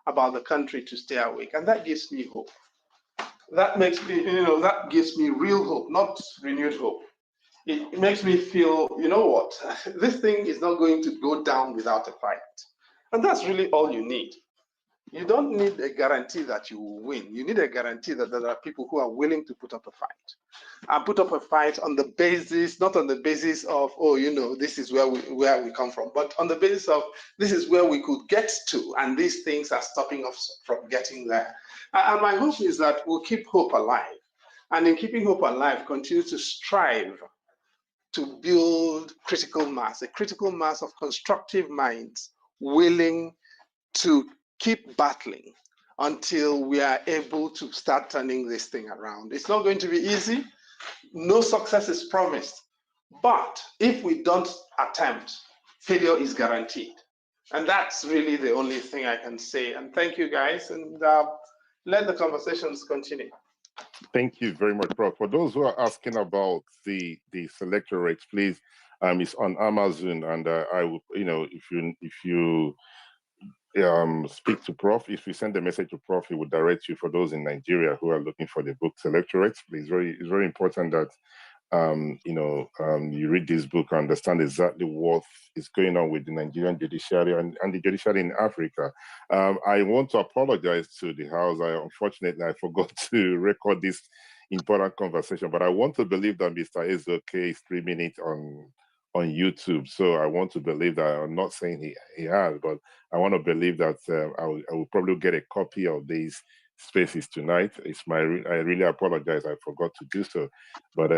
[SPEAKER 1] about the country to stay awake, and that gives me hope. That makes me, that gives me real hope, not renewed hope. It makes me feel, you know what, this thing is not going to go down without a fight. And that's really all you need. You don't need a guarantee that you will win. You need a guarantee that there are people who are willing to put up a fight. And put up a fight on the basis, not on the basis of, this is where we come from, but on the basis of this is where we could get to, and these things are stopping us from getting there. And my hope is that we'll keep hope alive. And in keeping hope alive, continue to strive to build critical mass, a critical mass of constructive minds willing to keep battling until we are able to start turning this thing around. It's not going to be easy. No success is promised. But if we don't attempt, failure is guaranteed. And that's really the only thing I can say. And thank you, guys. And let the conversations continue.
[SPEAKER 2] Thank you very much, Prof. For those who are asking about the selectorates, please, it's on Amazon, and I will, if you speak to Prof, if you send a message to Prof, he will direct you for those in Nigeria who are looking for the book Selectorates. Please, it's very important that you read this book and understand exactly what is going on with the Nigerian judiciary and the judiciary in Africa. I want to apologize to the House. Unfortunately, I forgot to record this important conversation, but I want to believe that Mr. Ezoke is streaming it on YouTube. So I want to believe that. I'm not saying he has, but I want to believe that I will probably get a copy of these spaces tonight. I really apologize. I forgot to do so, but